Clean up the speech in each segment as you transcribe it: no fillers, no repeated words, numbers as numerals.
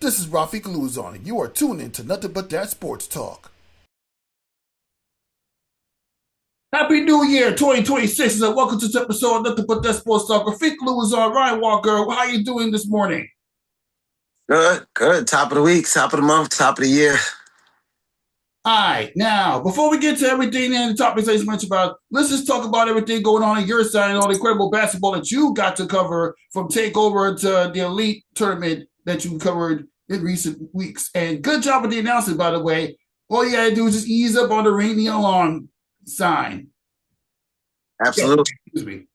This is Rafique Louison, and you are tuned in to Nothing But That Sports Talk. Happy New Year, 2026, and welcome to this episode of Nothing But That Sports Talk. Rafique Louison, Ryan Walker, how you doing this morning? Good. Top of the week, top of the month, top of the year. All right, now, before we get to everything and the topics I just mentioned about, let's just talk about everything going on your side and all the incredible basketball that you got to cover from TakeOver to the Elite Tournament that you covered in recent weeks. And good job with the announcement, by the way. All you got to do is just ease up on the ring the alarm sign. Absolutely. Excuse me.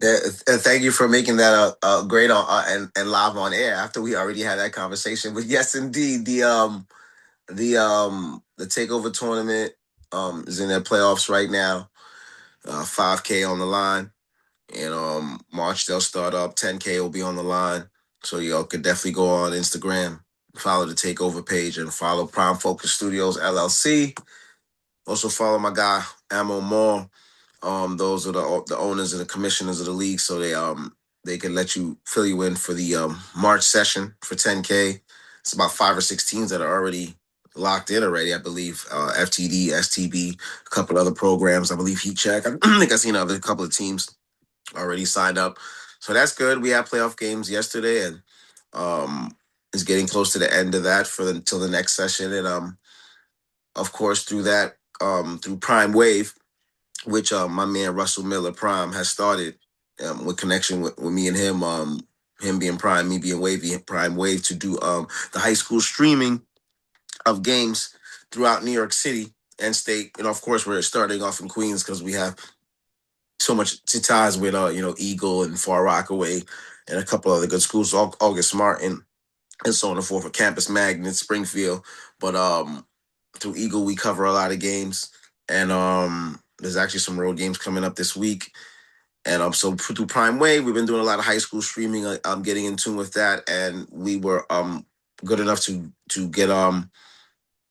Thank you for making that great and live on air after we already had that conversation. But yes, indeed, the takeover tournament is in their playoffs right now. 5K on the line, and March they'll start up. 10K will be on the line, so y'all could definitely go on Instagram, follow the takeover page, and follow Prime Focus Studios LLC. Also follow my guy Amo Moore. Those are the owners and the commissioners of the league, so they can let you fill you in for the March session for 10K. It's about 5 or 6 teams that are already locked in already. I believe FTD, STB, a couple other programs. I believe Heat Check. I think I've seen a couple of teams already signed up, so that's good. We had playoff games yesterday, and it's getting close to the end of that until the next session, and of course through that through Prime Wave, which my man Russell Miller Prime has started with connection with me and him, him being Prime, me being Wavy, Prime Wave, to do the high school streaming of games throughout New York City and state. And of course, we're starting off in Queens because we have so much ties with Eagle and Far Rockaway and a couple other good schools, August Martin and so on and forth, for Campus Magnet, Springfield. But through Eagle, we cover a lot of games, and there's actually some road games coming up this week. And so through Prime Wave, we've been doing a lot of high school streaming. I'm getting in tune with that, and we were good enough to get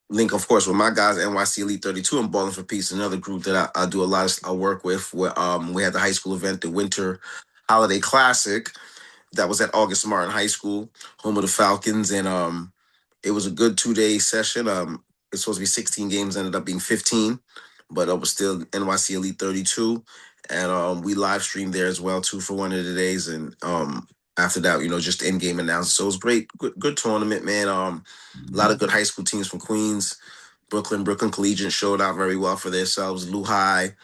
link, of course, with my guys, NYC Elite 32 and Balling for Peace, another group that I do a lot of work with. Where we had the high school event, the Winter Holiday Classic, that was at August Martin High School, home of the Falcons, and it was a good 2-day session. It's supposed to be 16 games, ended up being 15, but it was still NYC Elite 32, and we live streamed there as well too for one of the days, and after that, just in-game announcements. So it was great, good tournament, man. A lot of good high school teams from Queens, Brooklyn Collegiate showed out very well for themselves. Lou High,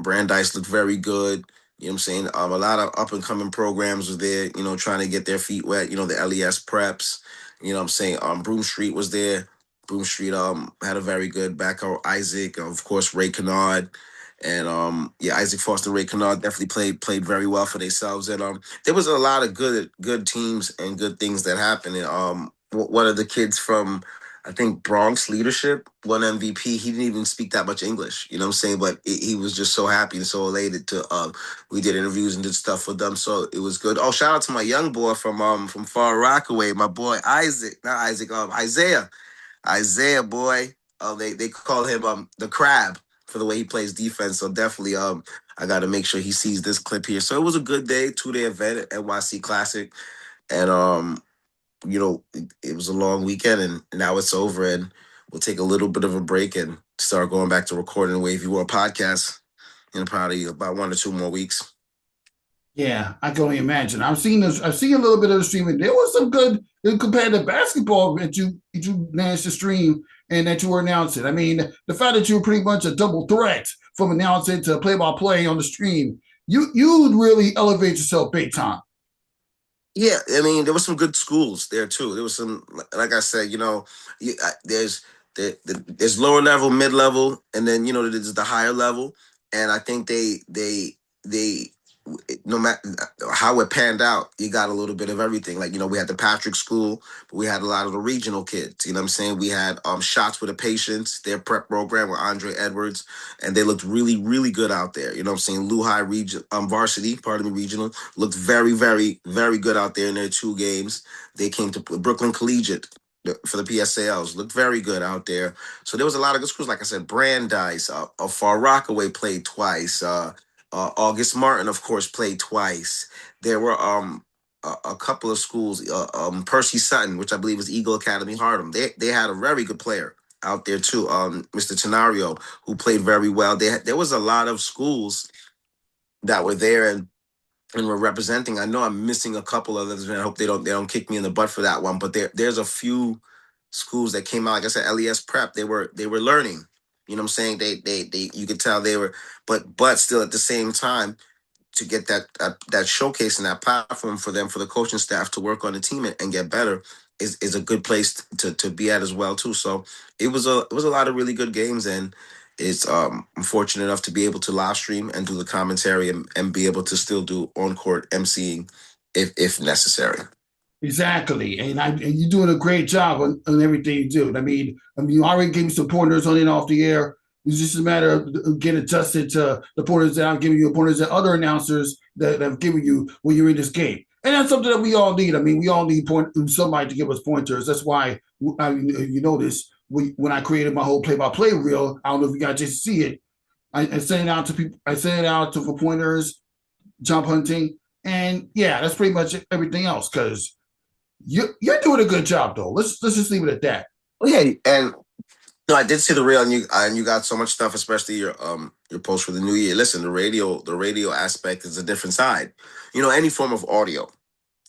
Brandeis looked very good. You know what I'm saying? A lot of up-and-coming programs was there, trying to get their feet wet. The LES preps. You know what I'm saying? Broome Street was there. Broome Street had a very good backer, Isaac, of course, Ray Kennard. And Isaac Foster, Ray Kennard definitely played very well for themselves. And there was a lot of good teams and good things that happened. And one of the kids from, I think, Bronx Leadership won MVP. He didn't even speak that much English, you know what I'm saying? But he was just so happy and so elated to we did interviews and did stuff with them. So it was good. Oh, shout out to my young boy from Far Rockaway, my boy Isaiah. Isaiah, boy. They call him the crab for the way he plays defense. So definitely I gotta make sure he sees this clip here. So it was a good day, 2-day event at NYC Classic. And it was a long weekend, and now it's over, and we'll take a little bit of a break and start going back to recording the Wavy World podcast in probably about 1 or 2 more weeks. Yeah, I can only imagine. I've seen this. I've seen a little bit of the streaming. There was some good competitive basketball that you managed to stream and that you were announcing. I mean, the fact that you were pretty much a double threat from announcing to play by play on the stream, you really elevate yourself big time. Yeah, I mean, there were some good schools there too. There was some, like I said, there's lower level, mid level, and then there's the higher level. And I think they no matter how it panned out, you got a little bit of everything. Like, we had the Patrick School, but we had a lot of the regional kids. You know what I'm saying? We had Shots with a Patience, their prep program with Andre Edwards, and they looked really, really good out there. You know what I'm saying? Lou High region, varsity, pardon me, regional, looked very, very, very good out there in their 2 games. They came to Brooklyn Collegiate for the PSALs, looked very good out there. So there was a lot of good schools. Like I said, Brandeis, Far Rockaway played twice. August Martin, of course, played twice. There were a couple of schools, Percy Sutton, which I believe is Eagle Academy Harlem. They had a very good player out there too, Mr. Tenario, who played very well. There was a lot of schools that were there and were representing. I know I'm missing a couple others, and I hope they don't kick me in the butt for that one. But there's a few schools that came out. Like I said, LES Prep, they were learning. You know what I'm saying? They you could tell they were, but still at the same time to get that showcase and that platform for them, for the coaching staff to work on the team and get better is a good place to be at as well too. So it was a lot of really good games, and it's I'm fortunate enough to be able to live stream and do the commentary and be able to still do on court emceeing if necessary. Exactly, and you're doing a great job on everything you do. I mean, you already gave me some pointers on and off the air. It's just a matter of getting adjusted to the pointers that I'm giving you, pointers that other announcers that have given you when you're in this game. And that's something that we all need. I mean, we all need somebody to give us pointers. That's why you notice when I created my whole play-by-play reel. I don't know if you guys just see it. I send it out to people. I send it out for pointers, jump hunting, and yeah, that's pretty much everything else because you're doing a good job though. Let's just leave it at that. Oh yeah, and no, I did see the reel, and you got so much stuff, especially your post for the new year. Listen, the radio aspect is a different side. Any form of audio. You know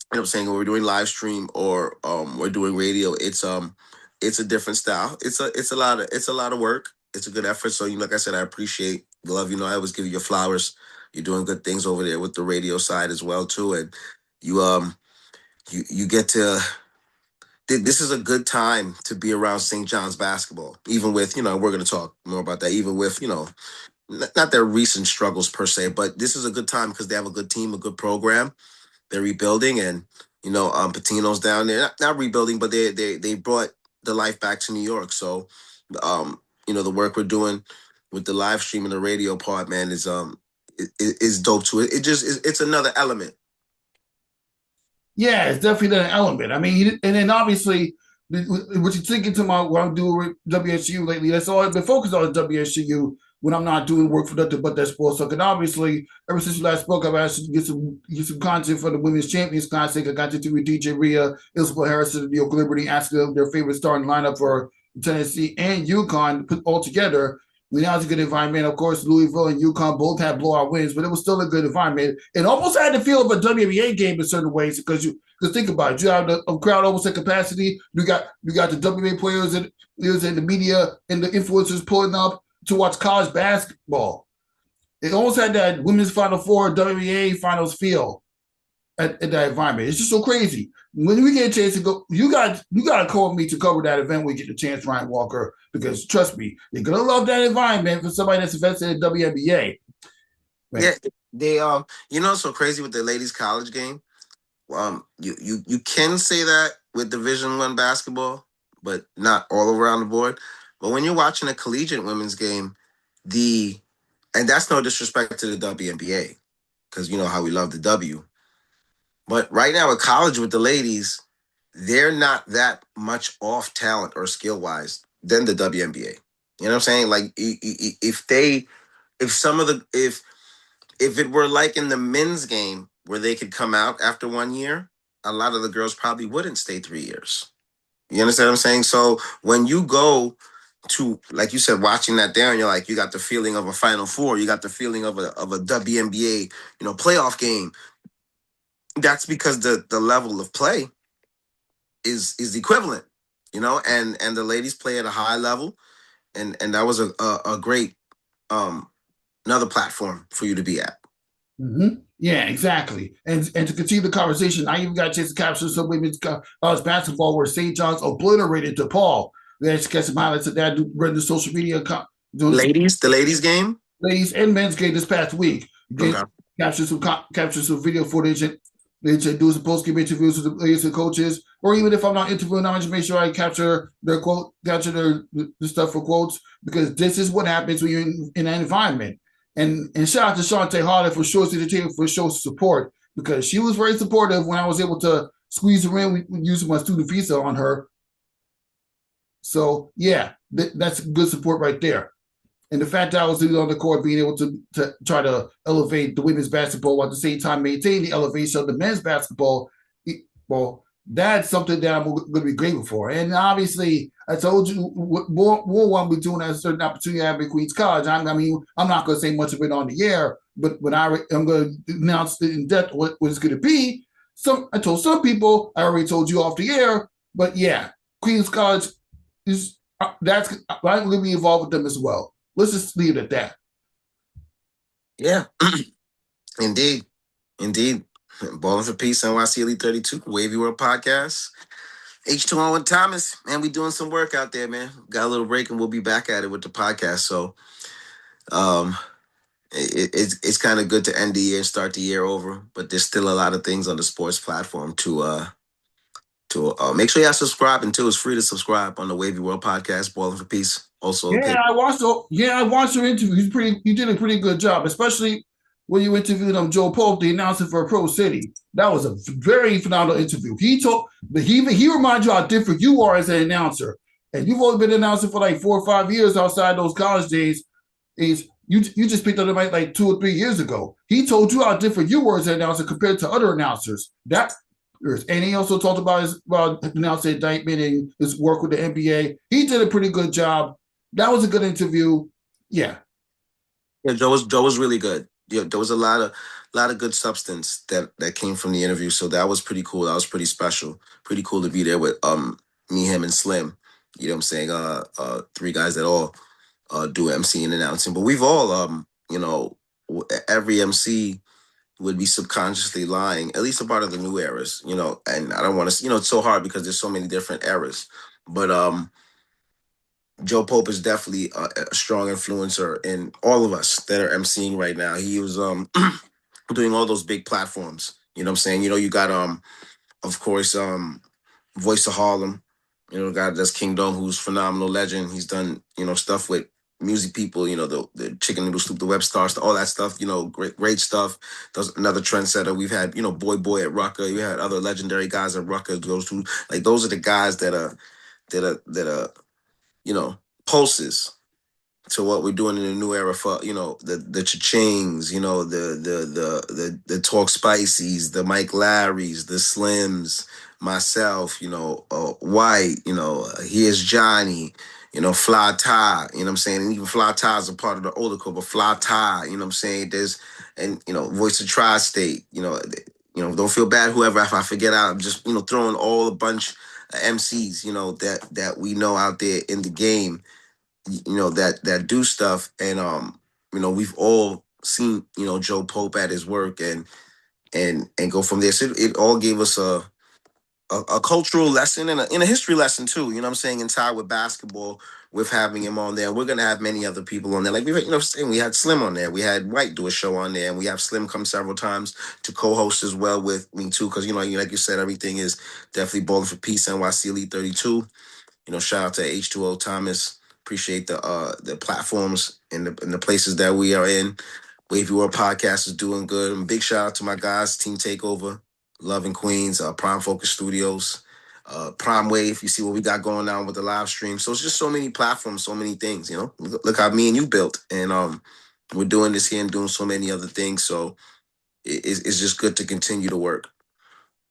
what I'm saying? When we're doing live stream or we're doing radio, it's a different style. It's a lot of work. It's a good effort. So like I said, I appreciate the love. I always give you your flowers. You're doing good things over there with the radio side as well too, and you get to. This is a good time to be around St. John's basketball. Even with we're going to talk more about that. Even with not their recent struggles per se, but this is a good time because they have a good team, a good program. They're rebuilding, and Patino's down there, not rebuilding, but they brought the life back to New York. So, the work we're doing with the live stream and the radio part, man, is dope too. It's another element. Yeah, it's definitely an element. I mean, and then obviously, what you're thinking to what I'm doing with WSU lately, that's all I've been focused on is WSU when I'm not doing work for nothing but that sports. So, and obviously, ever since you last spoke, I've asked you to get some content for the Women's Champions Classic. I got to do with DJ Rhea, Isabel Harrison, New York Liberty, asking them their favorite starting lineup for Tennessee and UConn put all together. Now it's a good environment. Of course, Louisville and UConn both had blowout wins, but it was still a good environment. It almost had the feel of a WNBA game in certain ways because think about it. You have a crowd almost at capacity. You got the WNBA players and the media and the influencers pulling up to watch college basketball. It almost had that women's Final Four, WNBA finals feel at that environment. It's just so crazy. When we get a chance to go, you got to call me to cover that event when we get the chance, Ryan Walker, because trust me, they're gonna love that environment for somebody that's invested in WNBA. Right? Yeah, they it's so crazy with the ladies' college game. You can say that with Division I basketball, but not all around the board. But when you're watching a collegiate women's game, and that's no disrespect to the WNBA, because you know how we love the W. But right now at college with the ladies, they're not that much off talent or skill wise than the WNBA. You know what I'm saying? Like if it were like in the men's game where they could come out after 1 year, a lot of the girls probably wouldn't stay 3 years. You understand what I'm saying? So when you go to, like you said, watching that there, and you're like, you got the feeling of a Final Four, you got the feeling of a WNBA, playoff game. That's because the level of play is equivalent, and the ladies play at a high level, and that was a great another platform for you to be at. Mm-hmm. Yeah, exactly. And to continue the conversation, I even got a chance to capture some women's college basketball where St. John's obliterated DePaul. We had to get some highlights of that. Run the social media. The ladies game, ladies and men's game this past week. Okay. Capture some video footage and do some post-game interviews with the players and coaches, or even if I'm not interviewing, I'm just make sure I capture their the stuff for quotes, because this is what happens when you're in an environment. And shout out to Shantae Harder for showing the table for showing support, because she was very supportive when I was able to squeeze her in using my student visa on her. So yeah, that's good support right there. And the fact that I was on the court being able to try to elevate the women's basketball while at the same time maintain the elevation of the men's basketball Well, that's something that I'm going to be grateful for. And obviously, I told you more one we're doing at a certain opportunity at Queens College. I mean, I'm not going to say much of it on the air, but when I'm going to announce in depth what it's going to be, I told some people, I already told you off the air, but yeah, Queens College is that's I'm going to be involved with them as well. Let's just leave it at that. Yeah, indeed. Indeed. Balling for Peace, NYC Elite 32, Wavy World Podcast. H2O and Thomas, man, we doing some work out there, man. Got a little break and we'll be back at it with the podcast. So um it's kind of good to end the year and start the year over, but there's still a lot of things on the sports platform to make sure y'all subscribe, and too, it's free to subscribe on the Wavy World Podcast, Balling for Peace. Also, Yeah, I watched your interview. You did a pretty good job, especially when you interviewed Joe Pope, the announcer for Pro City. That was a very phenomenal interview. He reminded you how different you are as an announcer, and you've only been an announcer for like 4 or 5 years outside those college days. Is you just picked up the mic like 2 or 3 years ago. He told you how different you were as an announcer compared to other announcers. And he also talked about his announcer indictment and his work with the NBA. He did a pretty good job. That was a good interview. Yeah. yeah, Joe was really good. Yeah, there was a lot of good substance that came from the interview. So that was pretty cool. That was pretty special. Pretty cool to be there with me, him, and Slim. You know what I'm saying? Three guys that all do MC and announcing. But we've all every MC would be subconsciously lying, at least a part of the new eras, and I don't want to, it's so hard because there's so many different eras. But Joe Pope is definitely a strong influencer in all of us that are emceeing right now. He was doing all those big platforms. You know what I'm saying? You got of course Voice of Harlem. Guy that's King Dome, who's phenomenal legend. He's done stuff with music people. The Chicken Noodle Soup, the Web Stars, all that stuff. Great stuff. There's another trendsetter. We've had Boy at Rucker. We had other legendary guys at Rucker. Those are the guys that are pulses to what we're doing in the new era for the Cha-chings, the Talk Spicy's, the Mike Larry's, the Slims, myself, White, here's Johnny, Fly Tie, you know what I'm saying? And even Fly Tie is a part of the older crew, but Fly Tie, you know what I'm saying? Voice of Tri-State, don't feel bad whoever if I forget out. I'm just, throwing all a bunch of MCs, that we know out there in the game, that do stuff. And we've all seen Joe Pope at his work, and go from there. So it all gave us a cultural lesson and a history lesson too, you know what I'm saying, and tied with basketball, with having him on there. We're gonna have many other people on there, like we had Slim on there, we had White do a show on there, and we have Slim come several times to co-host as well with me too, because like you said, everything is definitely Balling for Peace, NYC Elite 32. Shout out to H2O Thomas. Appreciate the platforms and the places that we are in. Wavy World Podcast is doing good. And big shout out to my guys, Team Takeover, Love and Queens, Prime Focus Studios, Prime Wave. You see what we got going on with the live stream. So it's just so many platforms, so many things. Look how me and you built, and we're doing this here and doing so many other things. So it's just good to continue to work.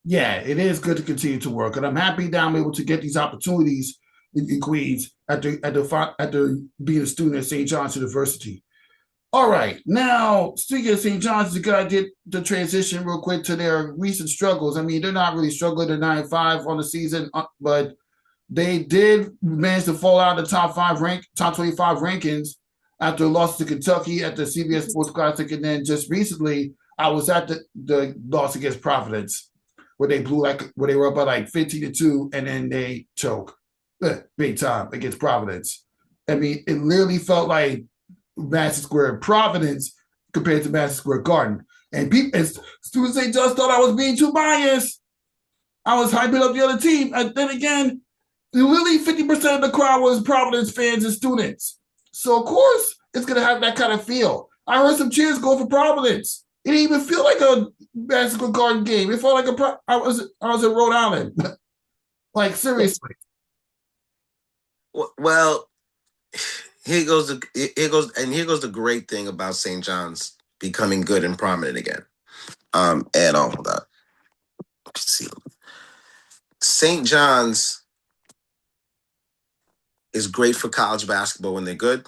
Yeah, it is good to continue to work. And I'm happy that I'm able to get these opportunities in Queens after being a student at St. John's University. All right. Now, speaking of St. John's, the guy did the transition real quick to their recent struggles. I mean, they're not really struggling. They're 9-5 on the season, but they did manage to fall out of the top 25 rankings after a loss to Kentucky at the CBS Sports Classic. And then just recently, I was at the loss against Providence, where they were up by like 15-2, and then they choke big time against Providence. I mean, it literally felt like Madison Square Providence compared to Madison Square Garden. And students say just thought I was being too biased. I was hyping up the other team. And then again, literally 50% of the crowd was Providence fans and students. So of course it's gonna have that kind of feel. I heard some cheers go for Providence. It didn't even feel like a Madison Square Garden game. It felt like I was in Rhode Island. Like seriously. Well, here goes the great thing about St. John's becoming good and prominent again. And hold on. Let's see. St. John's is great for college basketball when they're good.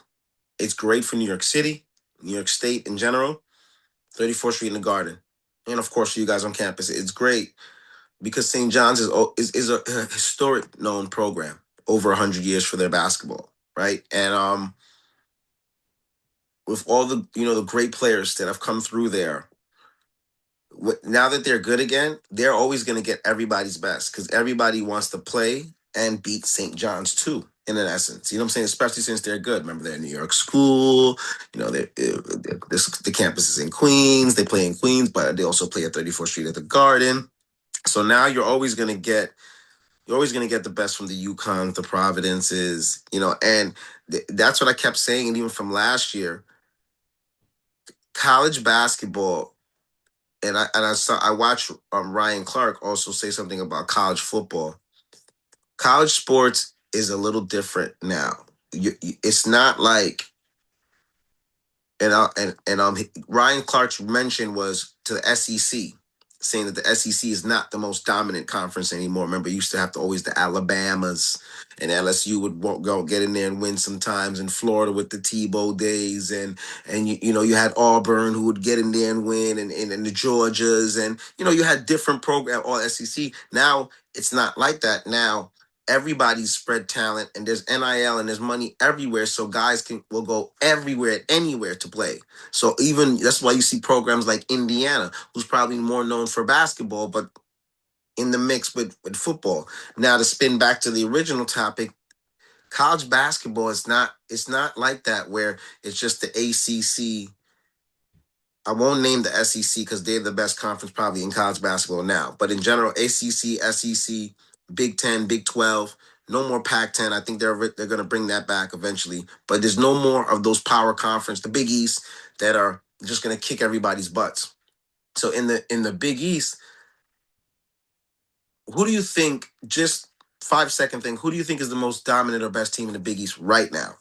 It's great for New York City, New York State in general, 34th Street in the Garden. And of course, for you guys on campus, it's great because St. John's is a historic known program, over 100 years for their basketball, right? And with all the the great players that have come through there, now that they're good again, they're always going to get everybody's best because everybody wants to play and beat St. John's too. In an essence, you know what I'm saying? Especially since they're good. Remember, they're a New York school. The campus is in Queens. They play in Queens, but they also play at 34th Street at the Garden. So now you're always gonna get the best from the UConns, the Providences, and that's what I kept saying, and even from last year, college basketball, and I watched Ryan Clark also say something about college football. College sports is a little different now. It's not like and Ryan Clark's mention was to the SEC, saying that the SEC is not the most dominant conference anymore. Remember, you used to have to always the Alabamas, and LSU would go get in there and win sometimes. In Florida with the Tebow days, and you had Auburn who would get in there and win, and the Georgias, and you had different program all SEC. Now it's not like that. Now everybody's spread talent and there's NIL and there's money everywhere. So guys will go everywhere, anywhere to play. So even that's why you see programs like Indiana, who's probably more known for basketball, but in the mix with football. Now to spin back to the original topic, college basketball it's not like that where it's just the ACC. I won't name the SEC because they're the best conference probably in college basketball now. But in general, ACC, SEC, Big 10, Big 12, no more Pac-10. I think they're going to bring that back eventually. But there's no more of those power conference, the Big East, that are just going to kick everybody's butts. So in the Big East, who do you think, just 5-second thing, who do you think is the most dominant or best team in the Big East right now?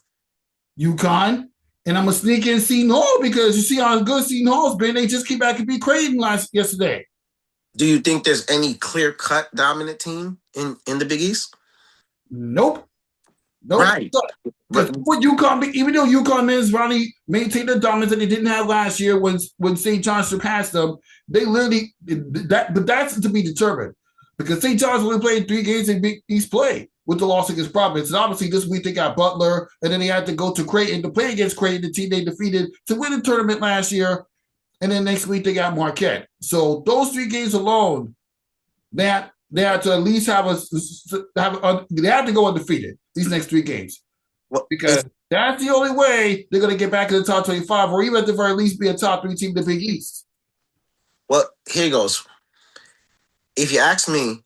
UConn. And I'm gonna sneak in Seton Hall because you see how good Seton Hall's been. They just came back and beat Creighton yesterday. Do you think there's any clear-cut dominant team in the Big East? Nope. Nope. Right. Because what UConn, even though UConn men's Ronnie maintained the dominance that they didn't have last year when St. John's surpassed them, they literally but that's to be determined. Because St. John's only played 3 games in Big East play with the loss against Providence. And obviously this week they got Butler, and then they had to go to Creighton to play against Creighton, the team they defeated to win the tournament last year. And then next week they got Marquette. So those 3 games alone, they had to at least they have to go undefeated these next 3 games. Well, Because that's the only way they're going to get back in the top 25, or even at the very least be a top 3 team in the Big East. Well, here goes. If you ask me,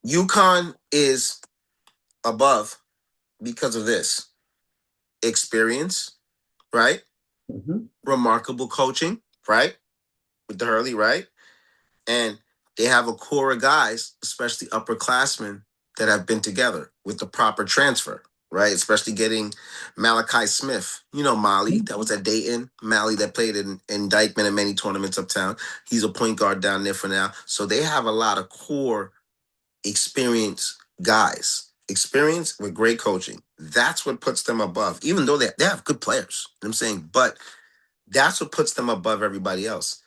UConn is above because of this experience, right? Mm-hmm. Remarkable coaching, right? With the Hurley, right? And they have a core of guys, especially upperclassmen, that have been together with the proper transfer, right? Especially getting Malachi Smith, Molly, that was at Dayton, Mally that played in Dykeman and many tournaments uptown. He's a point guard down there for now. So they have a lot of core experienced guys, experience with great coaching. That's what puts them above, even though they have good players, you know what I'm saying? But that's what puts them above everybody else.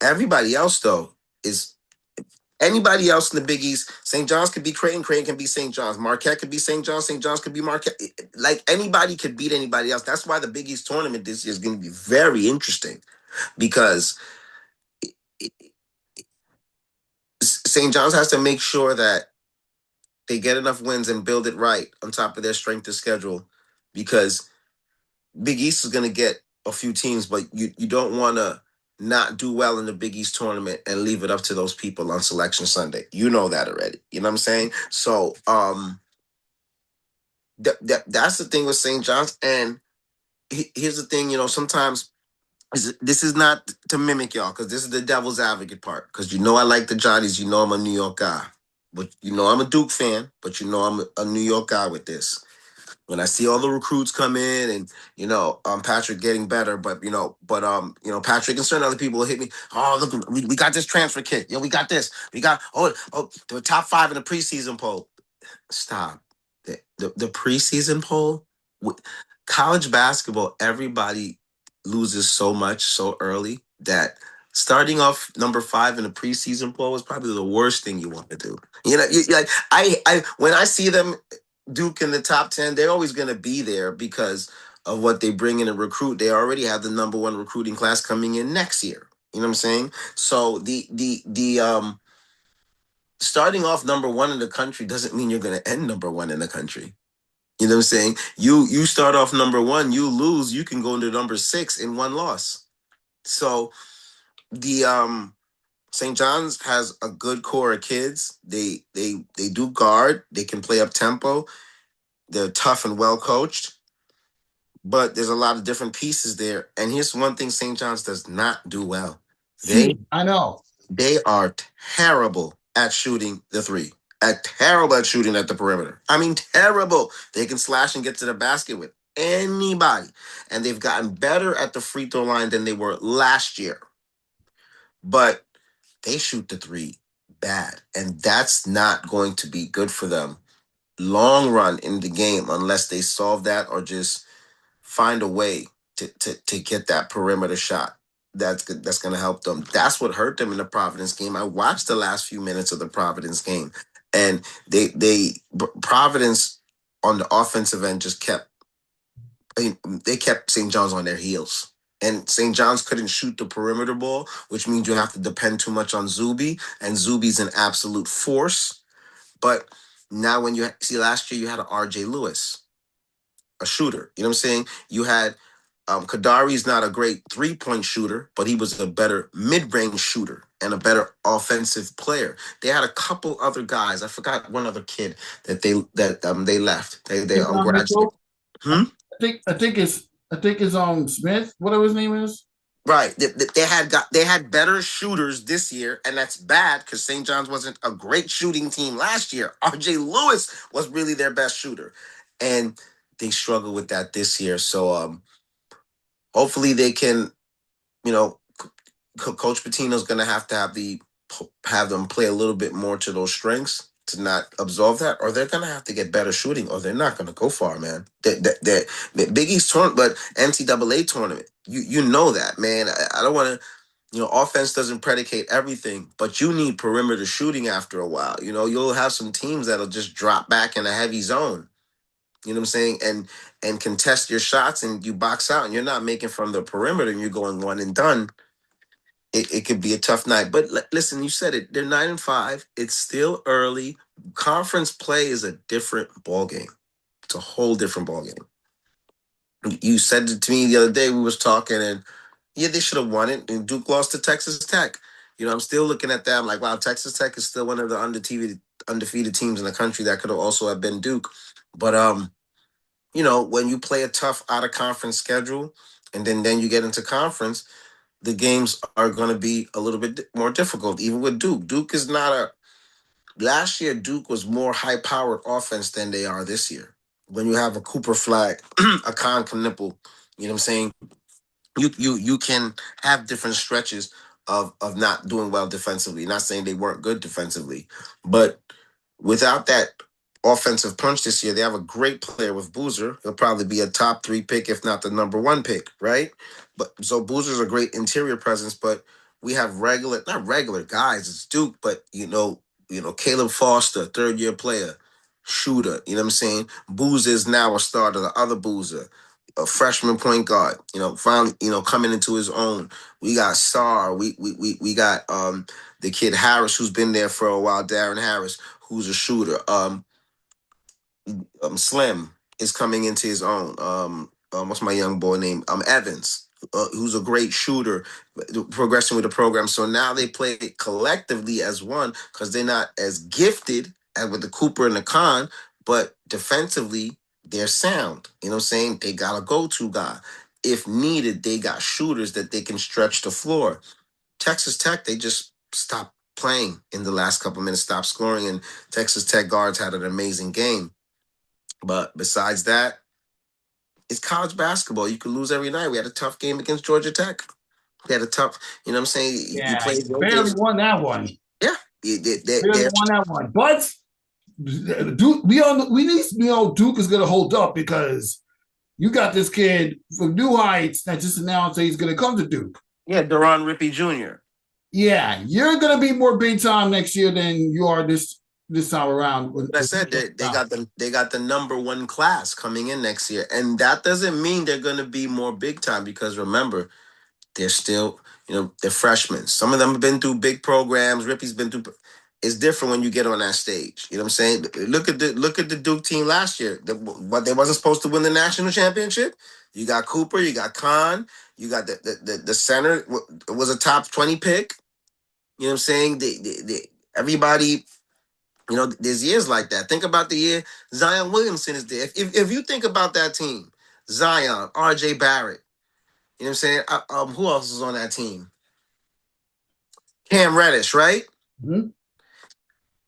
Everybody else, though, is anybody else in the Big East. St. John's could be Creighton, Creighton can be St. John's. Marquette could be St. John's could be Marquette. Like, anybody could beat anybody else. That's why the Big East tournament this year is going to be very interesting because St. John's has to make sure that they get enough wins and build it right on top of their strength of schedule because Big East is going to get a few teams, but you don't want to not do well in the Big East tournament and leave it up to those people on Selection Sunday. You know that already. You know what I'm saying? So that's the thing with St. John's. And here's the thing, sometimes this is not to mimic y'all because this is the devil's advocate part because I like the Johnnies. I'm a New York guy. But I'm a Duke fan, but I'm a New York guy with this. when I see all the recruits come in and Patrick getting better, but Patrick and certain other people will hit me. Oh, look, we got this transfer kid. We got this. We got the top 5 in the preseason poll. Stop. The preseason poll, college basketball, everybody loses so much so early that starting off number 5 in the preseason poll is probably the worst thing you want to do. Like I when I see them Duke in the top 10, they're always going to be there because of what they bring in and recruit. They already have the number 1 recruiting class coming in next year. You know what I'm saying? So the starting off number 1 in the country doesn't mean you're going to end number 1 in the country. You know what I'm saying? You start off number 1, you lose, you can go into number 6 in 1 loss. So the St. John's has a good core of kids. They do guard, they can play up tempo. They're tough and well coached. But there's a lot of different pieces there. And here's one thing St. John's does not do well. Shoot, I know. They are terrible at shooting the 3. Terrible at shooting at the perimeter. I mean, terrible. They can slash and get to the basket with anybody. And they've gotten better at the free throw line than they were last year. But they shoot the 3 bad. And that's not going to be good for them long run in the game unless they solve that or just find a way to get that perimeter shot. That's going to help them. That's what hurt them in the Providence game. I watched the last few minutes of the Providence game, and Providence on the offensive end just kept St. John's on their heels. And St. John's couldn't shoot the perimeter ball, which means you have to depend too much on Zuby, and Zuby's an absolute force. But now when you see last year, you had an R.J. Lewis, a shooter. You know what I'm saying? You had Kadari's not a great 3-point shooter, but he was a better mid-range shooter and a better offensive player. They had a couple other guys. I forgot one other kid that they left. They graduated. I think it's Smith, whatever his name is. Right. They had better shooters this year, and that's bad because St. John's wasn't a great shooting team last year. R.J. Lewis was really their best shooter, and they struggle with that this year. So hopefully they can, Coach Pitino's going to have them play a little bit more to those strengths to not absolve that, or they're going to have to get better shooting, or they're not going to go far, man. The Big East tournament, but NCAA tournament, you know that, man. I don't want to, offense doesn't predicate everything, but you need perimeter shooting after a while. You'll have some teams that'll just drop back in a heavy zone. You know what I'm saying? And contest your shots, and you box out, and you're not making from the perimeter, and you're going one and done. It could be a tough night. But listen, you said it. They're 9-5. It's still early. Conference play is a different ballgame. It's a whole different ballgame. You said it to me the other day. We was talking, and yeah, they should have won it. And Duke lost to Texas Tech. I'm still looking at that. I'm like, wow, Texas Tech is still one of the undefeated teams in the country that could have also have been Duke. But when you play a tough out of conference schedule, and then you get into conference, the games are going to be a little bit more difficult, even with Duke. Last year, Duke was more high-powered offense than they are this year. When you have a Cooper Flag, a Con Knipple, you know what I'm saying? You can have different stretches of not doing well defensively. Not saying they weren't good defensively, but without that offensive punch this year, they have a great player with Boozer. He'll probably be a top 3 pick, if not the number 1 pick, right? But so Boozer's a great interior presence, but we have not regular guys. It's Duke, but Caleb Foster, 3rd-year player, shooter. You know what I'm saying? Boozer is now a starter. The other Boozer, a freshman point guard. Finally, coming into his own. We got Sarr. We got the kid Harris, who's been there for a while. Darren Harris, who's a shooter. Slim is coming into his own. What's my young boy name? Evans, who's a great shooter, progressing with the program. So now they play collectively as one because they're not as gifted as with the Cooper and the Con, but defensively they're sound. You know what I'm saying? They got a go-to guy. If needed, they got shooters that they can stretch the floor. Texas Tech, they just stopped playing in the last couple minutes, stopped scoring, and Texas Tech guards had an amazing game. But besides that, it's college basketball. You could lose every night. We had a tough game against Georgia Tech. We had a tough, you know what I'm saying? You Yeah, play you your barely games. won that one. Yeah. Barely won that one. But Duke, we know Duke is going to hold up because you got this kid from New Heights that just announced that he's going to come to Duke. Yeah, Duran Rippey Jr. Yeah, you're going to be more big time next year than you are this time around. But I said they got the number one class coming in next year, and that doesn't mean they're going to be more big time because remember they're still they're freshmen. Some of them have been through big programs. Rippey's been through. It's different when you get on that stage. You know what I'm saying? Look at the Duke team last year. But they wasn't supposed to win the national championship. You got Cooper, you got Khan, you got the center was a top 20 pick. You know what I'm saying? Everybody. There's years like that. Think about the year Zion Williamson is there. If you think about that team, Zion, R.J. Barrett, you know what I'm saying? Who else is on that team? Cam Reddish, right? Mm-hmm.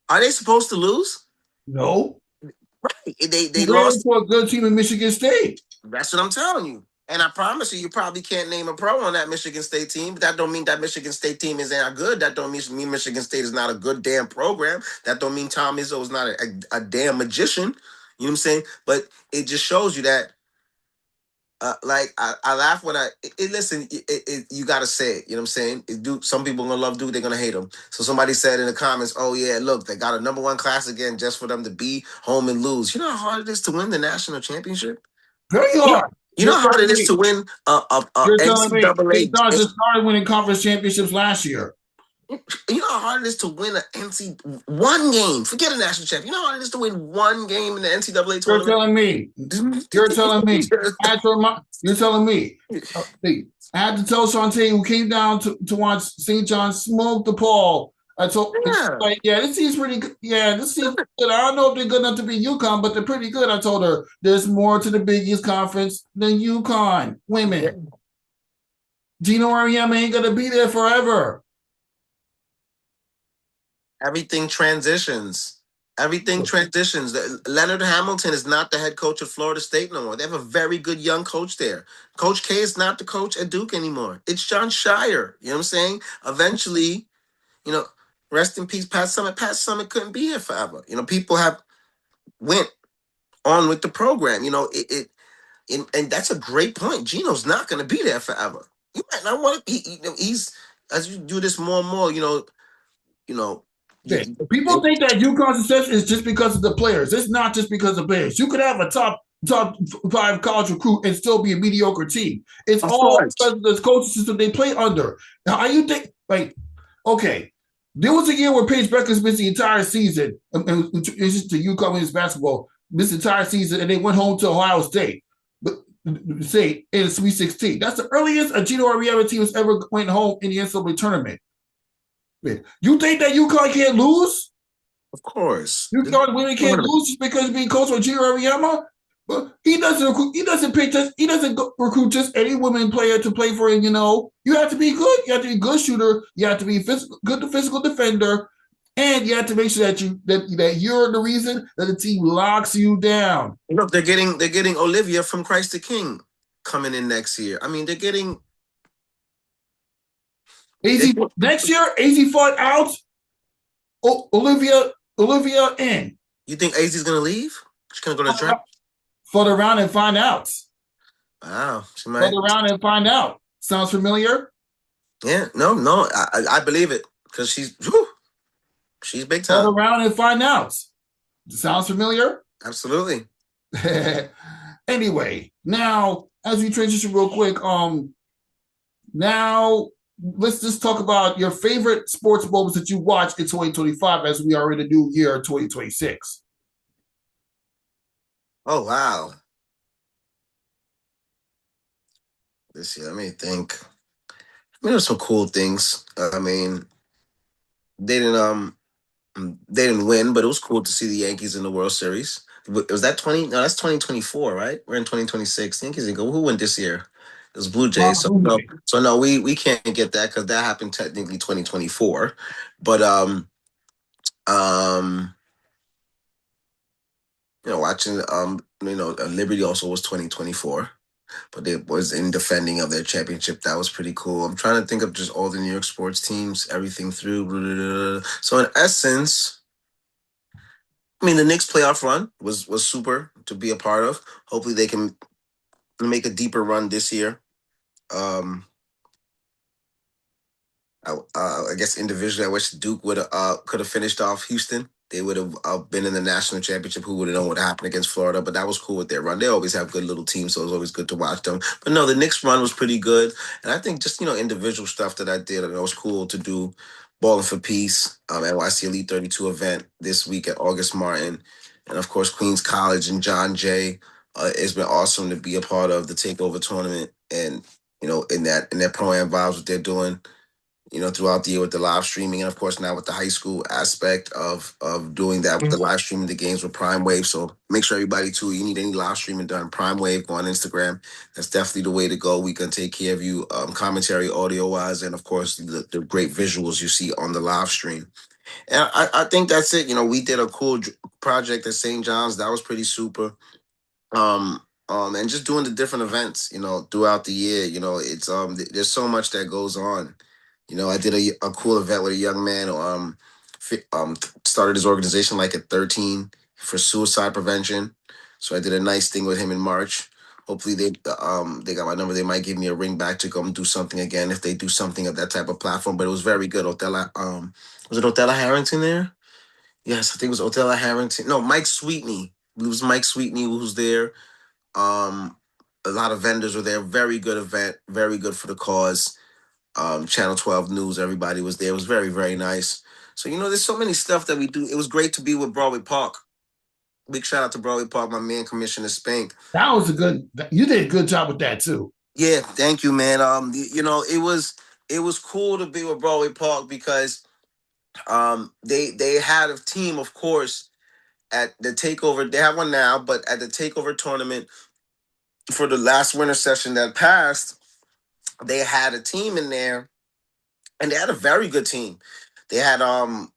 Are they supposed to lose? No. They You ran lost. into a good team in Michigan State. That's what I'm telling you. And I promise you probably can't name a pro on that Michigan State team. But that don't mean that Michigan State team is not good. That don't mean Michigan State is not a good damn program. That don't mean Tom Izzo is not a damn magician. You know what I'm saying? But it just shows you that like I laugh when listen. You gotta say it. You know what I'm saying? Some people gonna love Duke. They're gonna hate him. So somebody said in the comments, "Oh yeah, look, they got a number one class again just for them to be home and lose." You know how hard it is to win the national championship. Very You know, hard. you You're know how hard telling it is me. to win a You're telling me. St. NCAA. John's just started winning conference championships last year. You know how hard it is to win one game. Forget a national champ. You know how hard it is to win one game in the NCAA You're tournament. telling me. You're telling me. You're telling me. I had to tell Shantae who came down to watch St. John smoke the ball. I told Yeah. like, yeah, this seems pretty good. Yeah, this seems good. I don't know if they're good enough to be UConn, but they're pretty good. I told her there's more to the Big East Conference than UConn. Women. Gino Auriemma ain't gonna be there forever. Everything transitions. Everything transitions. Leonard Hamilton is not the head coach of Florida State no more. They have a very good young coach there. Coach K is not the coach at Duke anymore. It's John Shire. You know what I'm saying? Eventually, you know, rest in peace, Pat Summitt. Pat Summitt couldn't be here forever. People have went on with the program. And that's a great point. Gino's not going to be there forever. You might not want to. He's as you do this more and more. You know, Yeah. People think that UConn's success is just because of the players. It's not just because of players. You could have a top 5 college recruit and still be a mediocre team. It's of all course. because of the coaching system they play under. Now, how you think? Like, okay, there was a year where Paige Beckers missed the entire season, and it's just to UConn women's basketball missed the entire season, and they went home to Ohio State. But say in the Sweet 16, that's the earliest a Gino Auriemma team has ever went home in the NCAA tournament. You think that UConn can't lose? Of course. UConn women can't lose just because being coached by Gino Auriemma? But he doesn't recruit. He doesn't pick just. He doesn't recruit just any women player to play for him. You have to be good. You have to be a good shooter. You have to be good physical defender, and you have to make sure that you're the reason that the team locks you down. Look, they're getting Olivia from Christ the King coming in next year. I mean, they're getting AZ next year. AZ fought out. Olivia in. You think AZ's gonna leave? She's gonna go to draft? Float around and find out. Wow, she might. Float around and find out. Sounds familiar? Yeah, no, I believe it because she's big time. Float around and find out. Sounds familiar? Absolutely. Anyway, now as we transition real quick, now let's just talk about your favorite sports moments that you watched in 2025 as we are in the new year 2026. Oh wow. This year, let me think. There's some cool things. I mean, they didn't win, but it was cool to see the Yankees in the World Series. Was that 20? No, that's 2024, right? We're in 2026. Yankees didn't go. Who went this year? It was Blue Jays. So no, we can't get that because that happened technically 2024. But watching Liberty also was 2024, but it was in defending of their championship. That was pretty cool. I'm trying to think of just all the New York sports teams, everything through. So in essence, I mean, the Knicks playoff run was super to be a part of. Hopefully, they can make a deeper run this year. Um, I guess individually, I wish Duke would have could have finished off Houston. They would have been in the national championship. Who would have known what happened against Florida? But that was cool with their run. They always have good little teams, so it was always good to watch them. But no, the Knicks run was pretty good, and I think just individual stuff that I did, and it was cool to do. Balling for Peace, NYC Elite 32 event this week at August Martin, and of course Queens College and John Jay. It's been awesome to be a part of the Takeover tournament, and in that pro am vibes what they're doing throughout the year with the live streaming, and of course now with the high school aspect of doing that with the live streaming the games with Prime Wave. So make sure everybody too, you need any live streaming done, Prime Wave, go on Instagram. That's definitely the way to go. We can take care of you, commentary, audio wise, and of course the great visuals you see on the live stream. And I think that's it. We did a cool project at St. John's. That was pretty super. um and just doing the different events throughout the year. It's there's so much that goes on. I did a cool event with a young man who started his organization like at 13 for suicide prevention. So I did a nice thing with him in March. Hopefully they got my number. They might give me a ring back to come do something again if they do something of that type of platform. But it was very good. Othello, was it Othello Harrington there? Yes, I think it was Othello Harrington. No, Mike Sweetney. It was Mike Sweetney who's there. um, a lot of vendors were there. Very good event. Very good for the cause. Channel 12 News. Everybody was there. It was very, very nice. So there's so many stuff that we do. It was great to be with Broadway Park. Big shout out to Broadway Park, my man Commissioner Spank. That was a good. You did a good job with that too. Yeah, thank you, man. It was cool to be with Broadway Park because they had a team, of course, at the takeover. They have one now, but at the takeover tournament for the last winter session that passed, they had a team in there, and they had a very good team. They had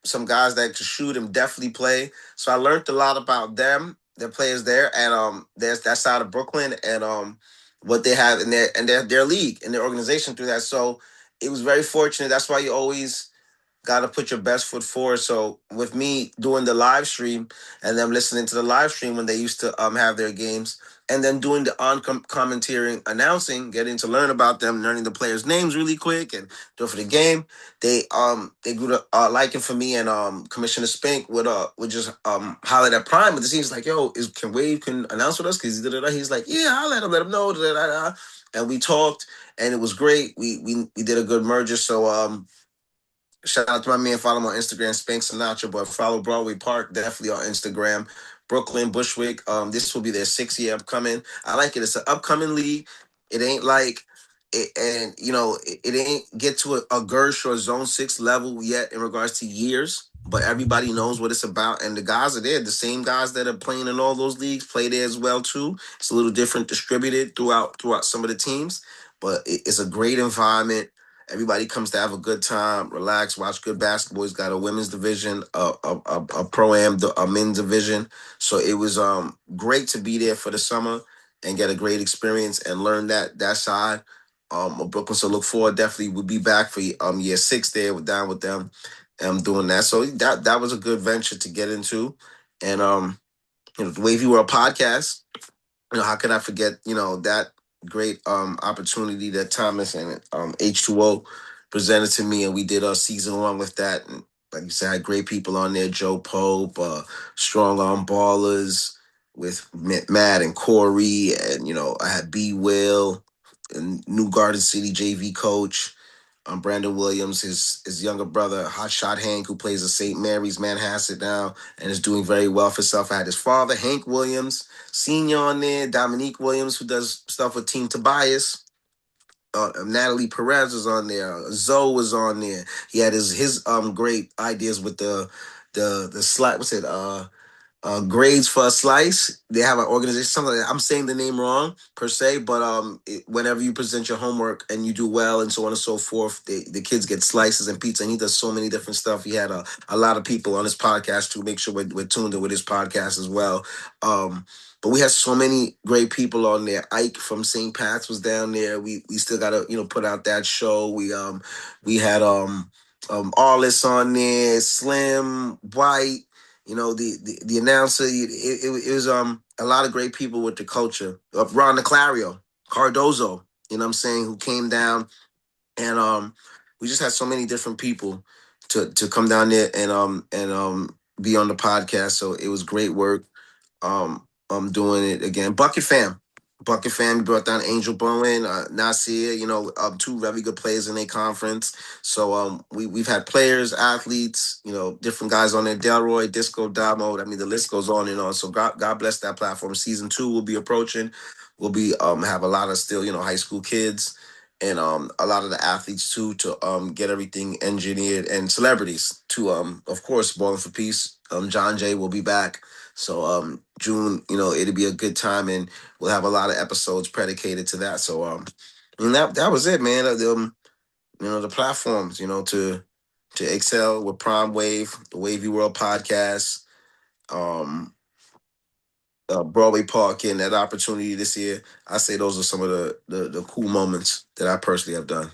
some guys that could shoot and definitely play. So I learned a lot about them, their players there, and there's that side of Brooklyn, and what they have in their league and their organization through that. So it was very fortunate. That's why you always got to put your best foot forward. So with me doing the live stream and them listening to the live stream when they used to have their games, and then doing the on commentary, announcing, getting to learn about them, learning the players' names really quick, and do it for the game. They grew to liking for me, and Commissioner Spink would just holler at Prime, but it seems like, yo, can Wade can announce with us because he's like, yeah, I'll let him know. And we talked, and it was great. We did a good merger. So shout out to my man. Follow him on Instagram, Spank Sinatra. But follow Broadway Park definitely on Instagram. Brooklyn, Bushwick. This will be their 6th year upcoming. I like it. It's an upcoming league. It ain't like it, and it ain't get to a Gersh or Zone 6 level yet in regards to years. But everybody knows what it's about, and the guys are there. The same guys that are playing in all those leagues play there as well too. It's a little different, distributed throughout some of the teams, but it's a great environment. Everybody comes to have a good time, relax, watch good basketball. He's got a women's division, a pro am, a men's division. So it was great to be there for the summer and get a great experience and learn that side of Brooklyn. So look forward. Definitely we'll be back for year 6 there. We're down with them. Doing that. So that was a good venture to get into. And the way if you were a podcast, how could I forget, that great opportunity that Thomas and H2O presented to me, and we did season 1 with that. And like you said, I had great people on there, Joe Pope, Strong Arm Ballers with Matt and Corey, and I had B Will and New Garden City JV coach. Brandon Williams, his younger brother, Hotshot Hank, who plays at St. Mary's Manhasset now and is doing very well for himself. I had his father, Hank Williams, Senior on there, Dominique Williams, who does stuff with Team Tobias. Natalie Perez was on there. Zoe was on there. He had his great ideas with the slide. What's it? Grades for a Slice. They have an organization. Something like that. I'm saying the name wrong per se, but whenever you present your homework and you do well and so on and so forth, the kids get slices and pizza. And he does so many different stuff. He had a lot of people on his podcast to make sure we're tuned in with his podcast as well. But we had so many great people on there. Ike from St. Pat's was down there. We still gotta put out that show. We had Arliss on there, Slim, White. The announcer. It was a lot of great people with the culture. Ron Niclario, Cardozo. What I'm saying, who came down, and we just had so many different people to come down there and be on the podcast. So it was great work. I'm doing it again. Bucket Fam. Bucket Fam brought down Angel Bowen, Nasir, two very good players in their conference. So we've had players, athletes, different guys on there, Delroy, Disco, Damo. I mean, the list goes on and on. So God bless that platform. Season 2 will be approaching. We'll be have a lot of still, high school kids and a lot of the athletes too to get everything engineered, and celebrities to of course, Balling for Peace. John Jay will be back. So June, it'll be a good time, and we'll have a lot of episodes predicated to that. So and that was it, man. The platforms, to excel with Prime Wave, the Wavy World podcast, Broadway Park, and that opportunity this year. I say those are some of the cool moments that I personally have done.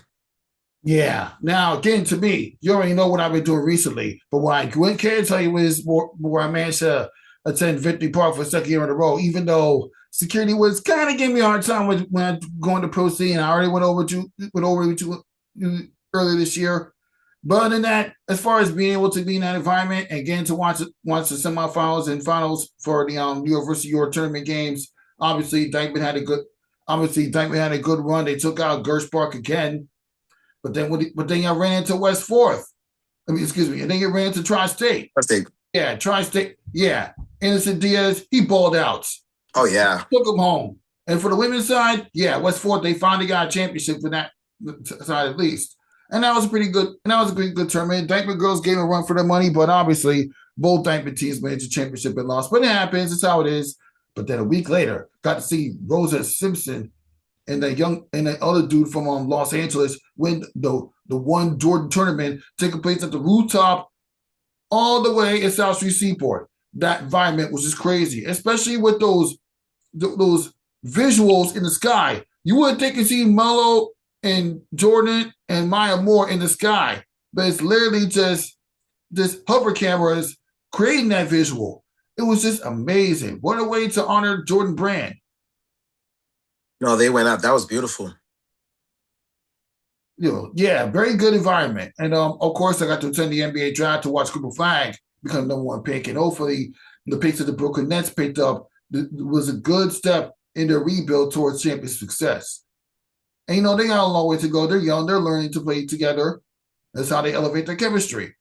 Yeah. Now, again, to me, you already know what I've been doing recently, but what I can tell you is where I managed to attend Victory Park for the second year in a row, even though security was kind of giving me a hard time when I going to proceed. And I already went over to earlier this year. But other than that, as far as being able to be in that environment and getting to watch the semifinals and finals for the University of York tournament games, obviously Dykeman had a good run. They took out Gersh Park again, but then you ran into West Fourth. Excuse me, and then you ran into Tri-State. Tri-State. Yeah, Tri-State. Yeah, Innocent Diaz, he balled out. Oh yeah, took him home. And for the women's side, yeah, West Fourth, they finally got a championship for that side at least. And that was a pretty good. And that was a pretty good tournament. Dykeman girls gave a run for their money, but obviously both Dykeman teams made the championship and lost. But it happens. It's how it is. But then a week later, got to see Rosa Simpson and the other dude from Los Angeles win the one Jordan tournament taking place at the rooftop all the way in South Street Seaport. That environment was just crazy, especially with those visuals in the sky. You wouldn't think you see Melo and Jordan and Maya Moore in the sky, but it's literally just this hover cameras creating that visual. It was just amazing. What a way to honor Jordan Brand. No, they went out. That was beautiful. Yeah, very good environment. And of course, I got to attend the NBA draft to watch Cooper Flag become number one pick. And hopefully, the picks that the Brooklyn Nets picked up was a good step in their rebuild towards championship success. And they got a long way to go. They're young. They're learning to play together. That's how they elevate their chemistry.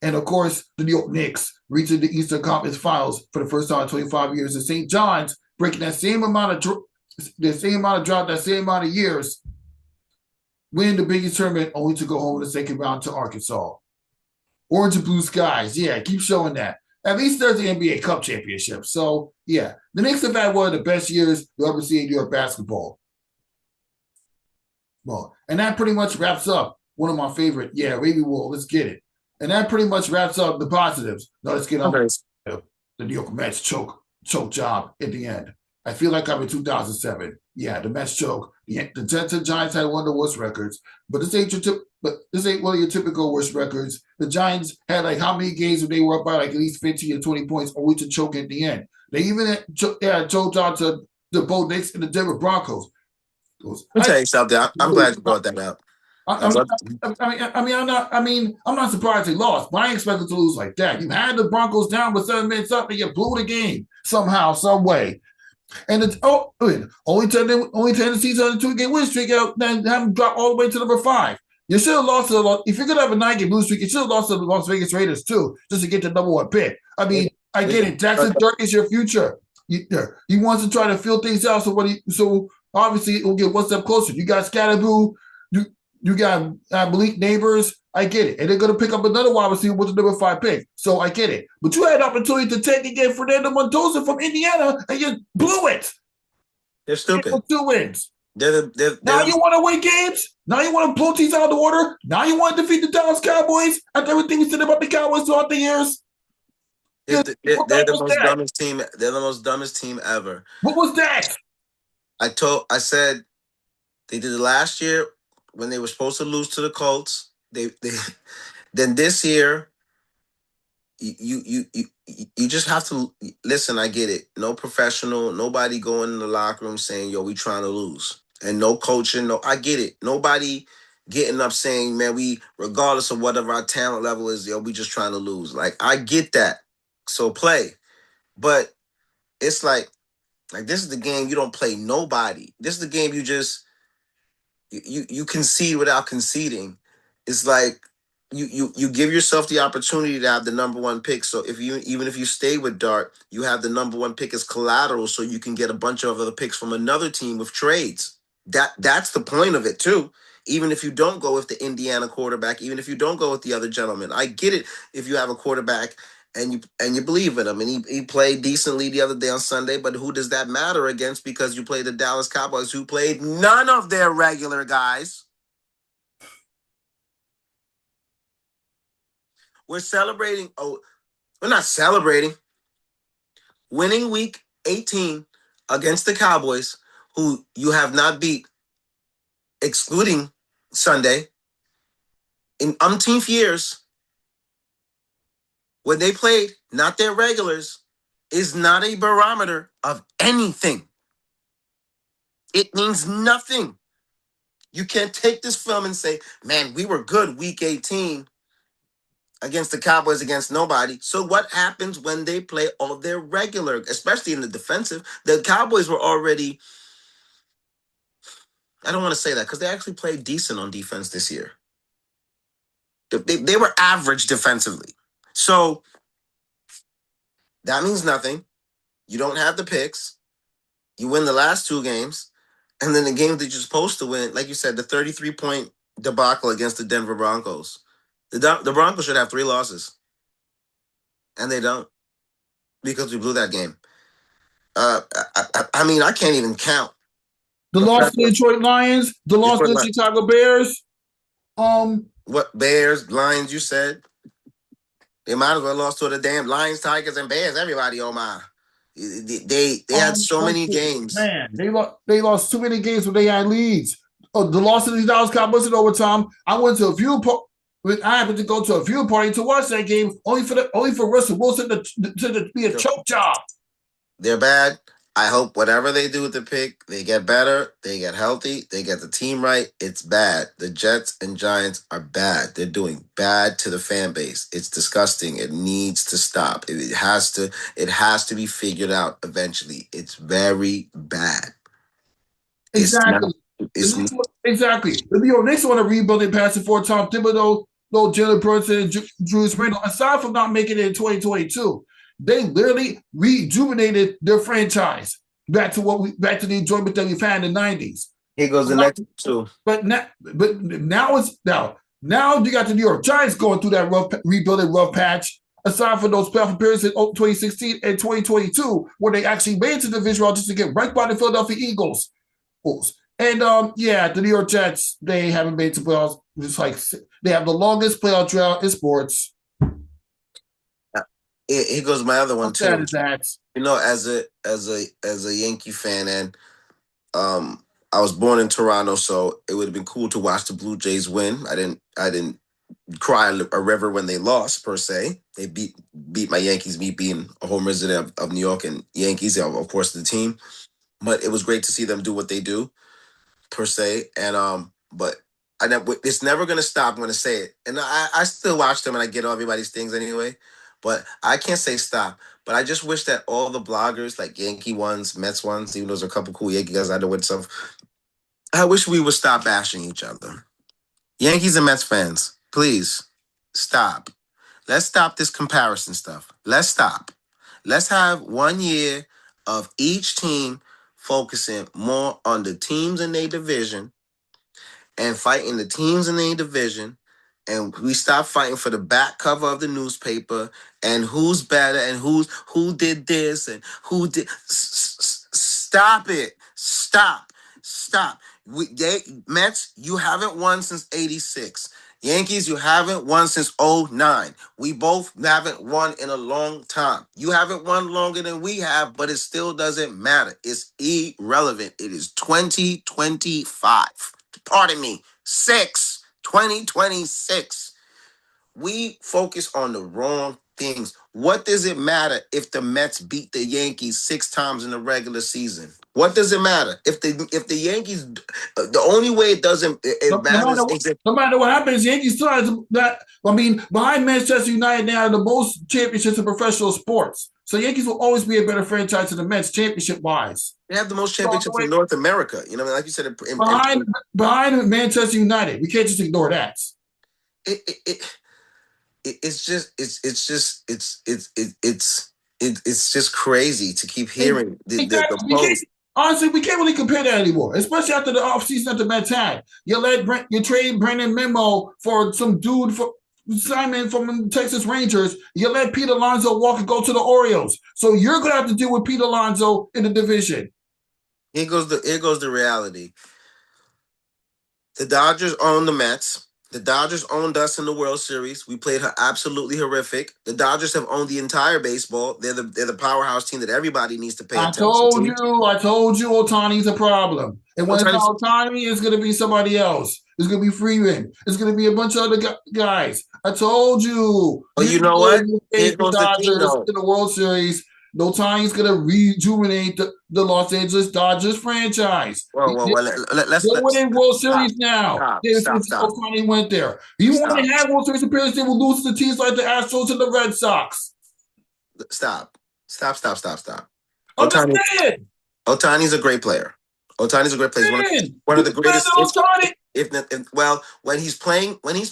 And of course, the New York Knicks reaching the Eastern Conference Finals for the first time in 25 years. And St. John's breaking that same amount of drought, that same amount of years, winning the biggest tournament only to go home in the second round to Arkansas. Orange and blue skies. Yeah, keep showing that. At least there's the NBA Cup championship. So, yeah, the Knicks have had one of the best years you'll ever see in New York basketball. Well, and that pretty much wraps up one of my favorite. Yeah, Wavy Wool, let's get it. And that pretty much wraps up the positives. Now let's get on the New York Mets choke job at the end. I feel like I'm in 2007. Yeah, the Mets choke. The Jets and Giants had one of the worst records, but this ain't one of your typical worst records. The Giants had like how many games where they were up by like at least 15 or 20 points, only to choke at the end. They even choked out to the Bo Knicks and the Denver Broncos. I'll tell you something. I'm glad you brought that up. I'm not surprised they lost, but I ain't expected to lose like that. You had the Broncos down with 7 minutes up, and you blew the game somehow, some way. And it's only 10 Tennessee's on a 2-game win streak out, then have them drop all the way to number 5. You should have lost if you're gonna have a 9-game lose streak, you should have lost to the Las Vegas Raiders too, just to get the number 1 pick. I mean, I get it. Jackson Dirk is your future. He wants to try to fill things out. So obviously it will get one step closer. You got Scatterboo. You got Malik Neighbors. I get it. And they're going to pick up another wide receiver with the number 5 pick. So I get it. But you had an opportunity to take and get Fernando Montoya from Indiana, and you blew it. They're stupid. 2 wins. They're Now you want to win games? Now you want to blow teams out of the water? Now you want to defeat the Dallas Cowboys after everything you said about the Cowboys throughout the years? they're the most dumbest team. They're the most dumbest team ever. What was that? I said they did it last year when they were supposed to lose to the Colts. They then this year you just have to listen. I get it. No professional, nobody going in the locker room saying, "Yo, we trying to lose," and no coaching. No, I get it. Nobody getting up saying, "Man, we regardless of whatever our talent level is, yo, we just trying to lose." Like I get that. So play, but it's like this is the game you don't play nobody. This is the game you just you concede without conceding. It's like you give yourself the opportunity to have the number 1 pick. So even if you stay with Dart, you have the number 1 pick as collateral, so you can get a bunch of other picks from another team with trades. That's the point of it too. Even if you don't go with the Indiana quarterback, even if you don't go with the other gentleman, I get it. If you have a quarterback and you believe in him, and he played decently the other day on Sunday, but who does that matter against? Because you play the Dallas Cowboys, who played none of their regular guys. We're celebrating. Oh, we're not celebrating. Winning week 18 against the Cowboys, who you have not beat, excluding Sunday, in umpteenth years, when they played not their regulars, is not a barometer of anything. It means nothing. You can't take this film and say, man, we were good week 18 against the Cowboys, against nobody. So what happens when they play all their regular, especially in the defensive? The Cowboys were already, I don't want to say that because they actually played decent on defense this year. They were average defensively. So that means nothing. You don't have the picks. You win the last 2 games. And then the game that you're supposed to win, like you said, the 33-point debacle against the Denver Broncos. The Broncos should have 3 losses. And they don't, because we blew that game. I mean, I can't even count. The loss to the Detroit Lions, the loss to the Chicago Bears. What Bears, Lions? You said they might as well lost to the damn Lions, Tigers, and Bears. Everybody, oh my! They had so many games. Man, they lost too many games when they had leads. Oh, the loss to the Dallas Cowboys in overtime. I went to a view. I happened to go to a view party to watch that game, only for Russell Wilson to be a choke job. They're bad. I hope whatever they do with the pick, they get better, they get healthy, they get the team right. It's bad. The Jets and Giants are bad. They're doing bad to the fan base. It's disgusting. It needs to stop. It has to be figured out eventually. It's very bad. Exactly. Exactly. The New York Knicks want to rebuild and pass it for Tom Thibodeau, Jalen Brunson, and Julius Randle. Aside from not making it in 2022, they literally rejuvenated their franchise back to the enjoyment that we've had in the 90s. Here goes the next two. But now you got the New York Giants going through that rebuilding rough patch. Aside from those playoff appearances in 2016 and 2022, where they actually made it to the division round just to get right by the Philadelphia Eagles. And the New York Jets, they haven't made it to playoffs. It's like they have the longest playoff drought in sports. Here goes my other one too. Sad is that? You know, as a Yankee fan, and I was born in Toronto, so it would have been cool to watch the Blue Jays win. I didn't cry a river when they lost per se. They beat my Yankees, me being a home resident of New York, and Yankees, of course, the team. But it was great to see them do what they do per se, and but it's never gonna stop. I'm gonna say it, and I still watch them, and I get all everybody's things anyway. But I can't say stop. But I just wish that all the bloggers, like Yankee ones, Mets ones, even though there's a couple cool Yankee guys I know with stuff, I wish we would stop bashing each other. Yankees and Mets fans, please stop. Let's stop this comparison stuff. Let's stop. Let's have 1 year of each team focusing more on the teams in their division and fighting the teams in the division, and we stop fighting for the back cover of the newspaper and who's better and who did this and who did. Stop it! Stop! Mets, you haven't won since '86. Yankees, you haven't won since '09. We both haven't won in a long time. You haven't won longer than we have, but it still doesn't matter. It's irrelevant. It is 2025. Pardon me, 2026. We focus on the wrong things. What does it matter if the Mets beat the Yankees 6 times in the regular season? What does it matter if the Yankees? The only way it matters is if no matter what happens, Yankees still has that. I mean, behind Manchester United, they have the most championships in professional sports. So Yankees will always be a better franchise than the Mets, championship-wise. they have the most championships in North America. You know, like you said, behind Manchester United, we can't just ignore that. It's just crazy to keep hearing the post. Honestly, we can't really compare that anymore, especially after the offseason that the Mets had. You trade Brandon Memo for some dude for Simon from the Texas Rangers. You let Pete Alonso walk and go to the Orioles. So you're going to have to deal with Pete Alonso in the division. Here goes the reality. The Dodgers own the Mets. The Dodgers owned us in the World Series. We played absolutely horrific. The Dodgers have owned the entire baseball. They're the powerhouse team that everybody needs to pay attention to. I told you Ohtani's a problem. And when it's not Ohtani, it's going to be somebody else. It's going to be Freeman. It's going to be a bunch of other guys. I told you. Well, you know what? The Dodgers in the World Series. Ohtani's going to rejuvenate the Los Angeles Dodgers franchise. Let's winning World Series now. Stop. Ohtani went there. He wouldn't have World Series appearances. They will lose to teams like the Astros and the Red Sox. Stop. Ohtani's a great player. Ohtani's a great player. One of the greatest. When he's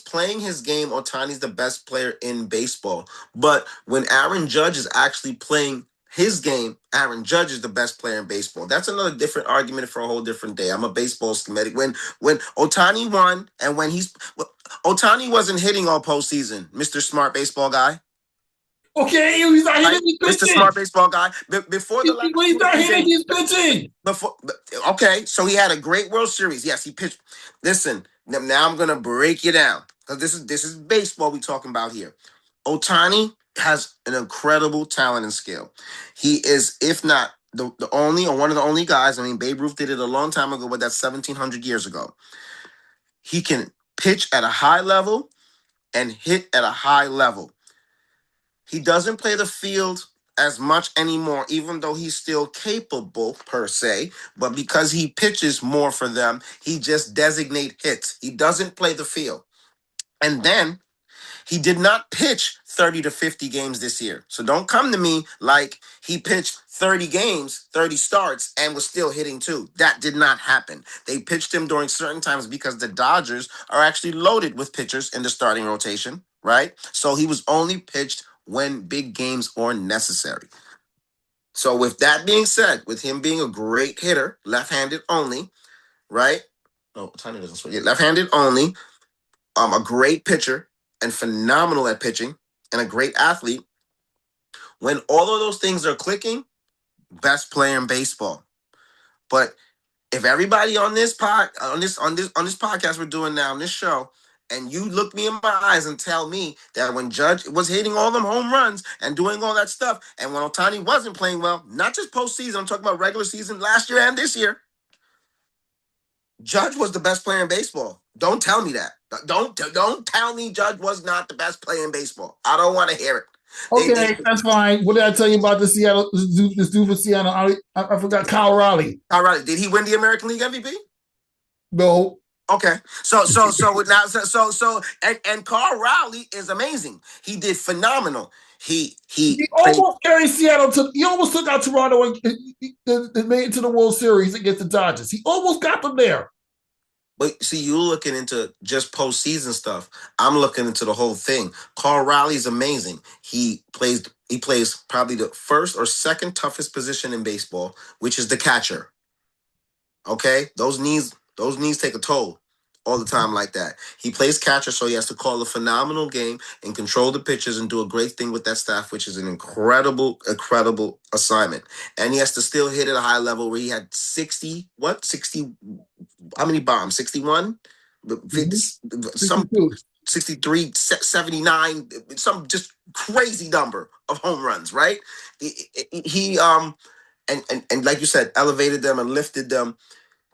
playing his game, Ohtani's the best player in baseball. But when Aaron Judge is actually playing his game, Aaron Judge is the best player in baseball. That's another different argument for a whole different day. I'm a baseball schematic. When Ohtani won and when Ohtani wasn't hitting all postseason, Mr. Smart Baseball Guy. Okay, he's not hitting, he's pitching. Mr. Smart Baseball Guy. When he's not hitting, he's pitching. Okay, so he had a great World Series. Yes, he pitched. Listen, now I'm gonna break you down because this is baseball we talking about here. Ohtani has an incredible talent and skill. He is, if not the only or one of the only guys. I mean, Babe Ruth did it a long time ago, but that's 1,700 years ago. He can pitch at a high level and hit at a high level. He doesn't play the field as much anymore, even though he's still capable per se. But because he pitches more for them, he just designate hits. He doesn't play the field. And then he did not pitch 30 to 50 games this year. So don't come to me like he pitched 30 games, 30 starts, and was still hitting too. That did not happen. They pitched him during certain times because the Dodgers are actually loaded with pitchers in the starting rotation, right? So he was only pitched when big games are necessary. So with that being said, with him being a great hitter, left-handed only, right? Oh, Tiny doesn't swing. Left-handed only, a great pitcher and phenomenal at pitching and a great athlete. When all of those things are clicking, best player in baseball. But if everybody on this podcast we're doing now, on this show, and you look me in my eyes and tell me that when Judge was hitting all them home runs and doing all that stuff, and when Ohtani wasn't playing well, not just postseason, I'm talking about regular season last year and this year, Judge was the best player in baseball. Don't tell me that. Don't tell me Judge was not the best player in baseball. I don't want to hear it. Okay, that's fine. What did I tell you about this dude for Seattle? I forgot Kyle Raleigh. Kyle Raleigh. Did he win the American League MVP? No. Okay. So Kyle Raleigh is amazing. He did phenomenal. He almost carried Seattle to. He almost took out Toronto and made it to the World Series against the Dodgers. He almost got them there. But see, you're looking into just postseason stuff. I'm looking into the whole thing. Kyle Raleigh's amazing. He plays probably the first or second toughest position in baseball, which is the catcher. Okay, those knees take a toll. all the time like that. He plays catcher, so he has to call a phenomenal game and control the pitches and do a great thing with that staff, which is an incredible assignment. And he has to still hit at a high level where he had 60, how many bombs? 61? Some 62. 63, 79, some just crazy number of home runs, right? He and like you said, elevated them and lifted them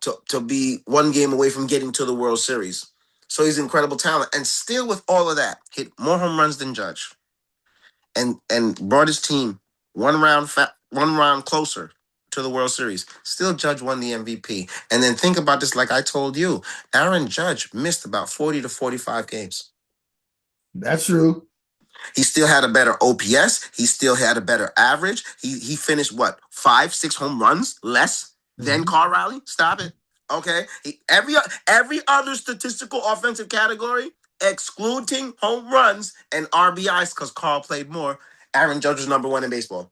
to be one game away from getting to the World Series. So he's incredible talent. And still with all of that, hit more home runs than Judge. And brought his team one round closer to the World Series. Still Judge won the MVP. And then think about this like I told you. Aaron Judge missed about 40 to 45 games. That's true. He still had a better OPS. He still had a better average. He finished what, 5-6 home runs less than Carl Riley? Stop it. Okay. Every other statistical offensive category, excluding home runs and RBIs, because Carl played more. Aaron Judge was number one in baseball.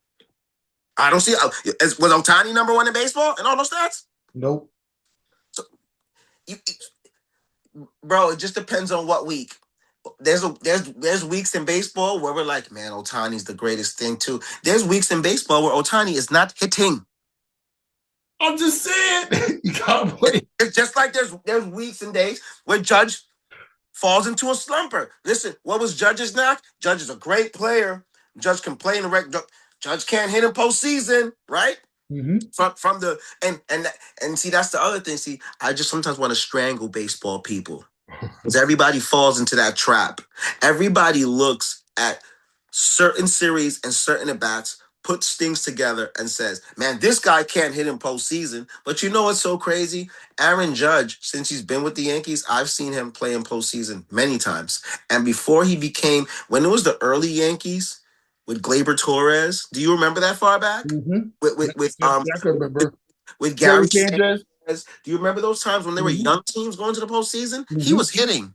I don't see. Was Ohtani number one in baseball in all those stats? Nope. So, bro, it just depends on what week. There's weeks in baseball where we're like, man, Ohtani's the greatest thing too. There's weeks in baseball where Ohtani is not hitting. I'm just saying, you gotta play. It's just like there's weeks and days where Judge falls into a slumper. Listen, what was Judge's knock? Judge is a great player. Judge can play in the rec. Judge can't hit in postseason, right? From the and see, that's the other thing. See, I just sometimes want to strangle baseball people. Because everybody falls into that trap. Everybody looks at certain series and certain at-bats, puts things together and says, man, this guy can't hit in postseason. But you know what's so crazy? Aaron Judge, since he's been with the Yankees, I've seen him play in postseason many times. And before he became, when it was the early Yankees with Gleyber Torres, do you remember that far back? I can remember. With Gary Sanchez. do you remember those times when they were young teams going to the postseason? He was hitting.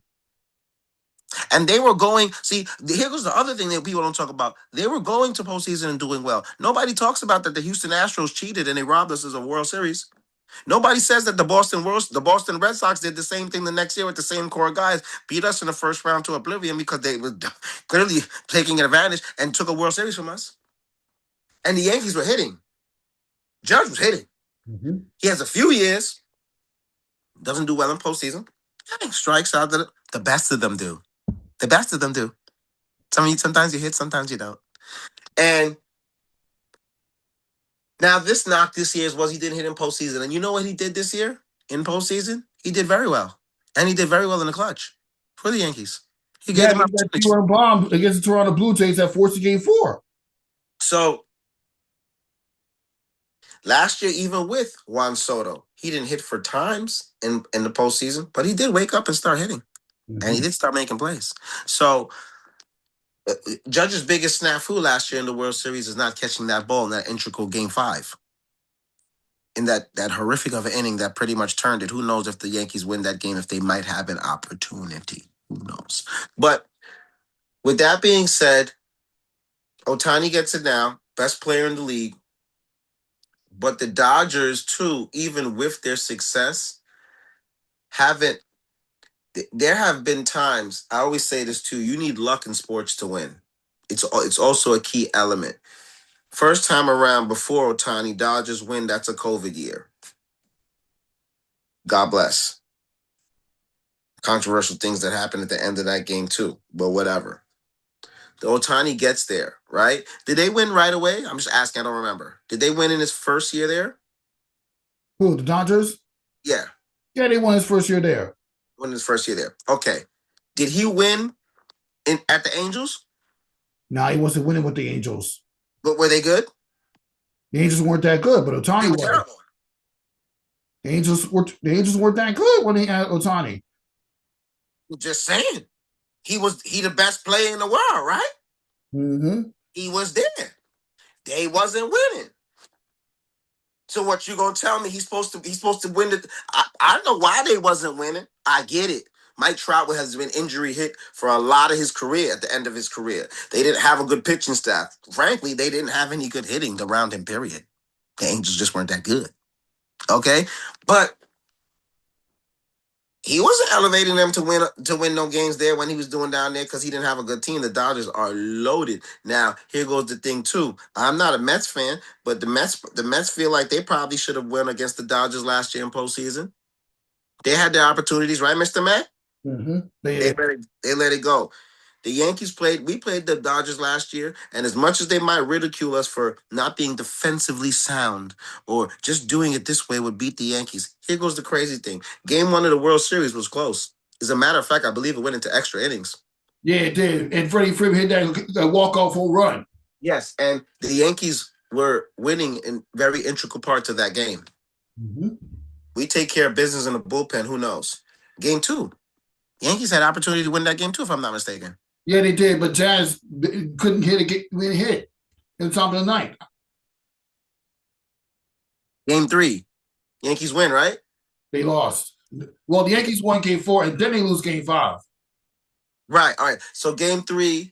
And they were going, see, here goes the other thing that people don't talk about. They were going to postseason and doing well. Nobody talks about that the Houston Astros cheated and they robbed us of a World Series. Nobody says that the Boston Red Sox did the same thing the next year with the same core guys, beat us in the first round to oblivion because they were clearly taking advantage and took a World Series from us. And the Yankees were hitting. Judge was hitting. He has a few years, doesn't do well in postseason. Strikes out the best of them do. The best of them do. Sometimes you hit, sometimes you don't. And now this knock this year was he didn't hit in postseason. And you know what he did this year in postseason? He did very well. And he did very well in the clutch for the Yankees. He gave them that 2-run bomb against the Toronto Blue Jays that forced the game 4. So last year, even with Juan Soto, he didn't hit for times in the postseason, but he did wake up and start hitting. And he did start making plays. So Judge's biggest snafu last year in the World Series is not catching that ball in that integral Game 5. In that horrific of an inning that pretty much turned it. Who knows if the Yankees win that game, if they might have an opportunity. Who knows? But with that being said, Ohtani gets it now. Best player in the league. But the Dodgers, too, even with their success, haven't. There have been times, I always say this too, you need luck in sports to win. It's also a key element. First time around before Ohtani, Dodgers win, that's a COVID year. God bless. Controversial things that happened at the end of that game too, but whatever. The Ohtani gets there, right? Did they win right away? I'm just asking, I don't remember. Did they win in his first year there? Who, the Dodgers? Yeah. Yeah, they won his first year there. Won his first year there. Okay. Did he win at the Angels? No, he wasn't winning with the Angels. But were they good? The Angels weren't that good, but Ohtani was. Terrible. The Angels weren't that good when he had Ohtani. Just saying. He the best player in the world, right? He was there. They wasn't winning. So what you gonna tell me? He's supposed to win the. I don't know why they wasn't winning. I get it. Mike Trout has been injury hit for a lot of his career. At the end of his career, they didn't have a good pitching staff. Frankly, they didn't have any good hitting around him. Period. The Angels just weren't that good. Okay, but He wasn't elevating them to win no games there when he was doing down there because he didn't have a good team. The Dodgers are loaded. Now, here goes the thing too. I'm not a Mets fan, but the Mets feel like they probably should have won against the Dodgers last year in postseason. They had their opportunities, right, Mr. Met? Mm-hmm. They let it go. The Yankees we played the Dodgers last year, and as much as they might ridicule us for not being defensively sound or just doing it this way would beat the Yankees, here goes the crazy thing. Game 1 of the World Series was close. As a matter of fact, I believe it went into extra innings. Yeah, it did. And Freddie Freeman hit that walk-off home run. Yes, and the Yankees were winning in very integral parts of that game. Mm-hmm. We take care of business in the bullpen. Who knows? Game 2, Yankees had opportunity to win that game too, if I'm not mistaken. Yeah, they did, but Jazz couldn't hit in the top of the ninth. Game 3, Yankees win, right? They lost. Well, the Yankees won game 4, and then they lose game 5. Right. All right. So game 3,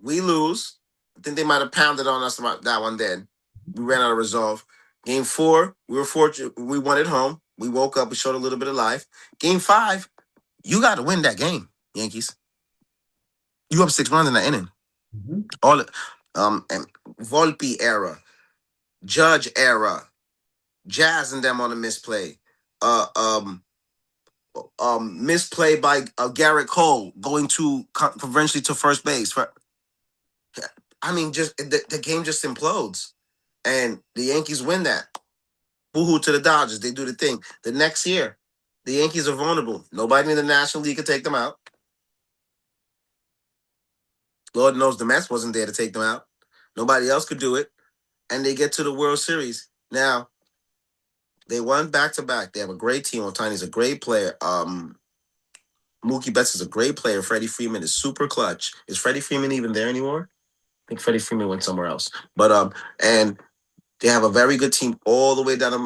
we lose. I think they might have pounded on us about that one then. We ran out of resolve. Game 4, we were fortunate. We won at home. We woke up. We showed a little bit of life. Game 5, you got to win that game, Yankees. You up 6 runs in that inning. Mm-hmm. All and Volpe era, Judge era, Jazz and them on a misplay. Misplay by Garrett Cole going to conventionally to first base. I mean, just the game just implodes, and the Yankees win that. Woohoo to the Dodgers! They do the thing. The next year, the Yankees are vulnerable. Nobody in the National League could take them out. Lord knows the Mets wasn't there to take them out. Nobody else could do it, and they get to the World Series. Now, they won back to back. They have a great team. Otani's a great player. Mookie Betts is a great player. Freddie Freeman is super clutch. Is Freddie Freeman even there anymore? I think Freddie Freeman went somewhere else. But and they have a very good team all the way down the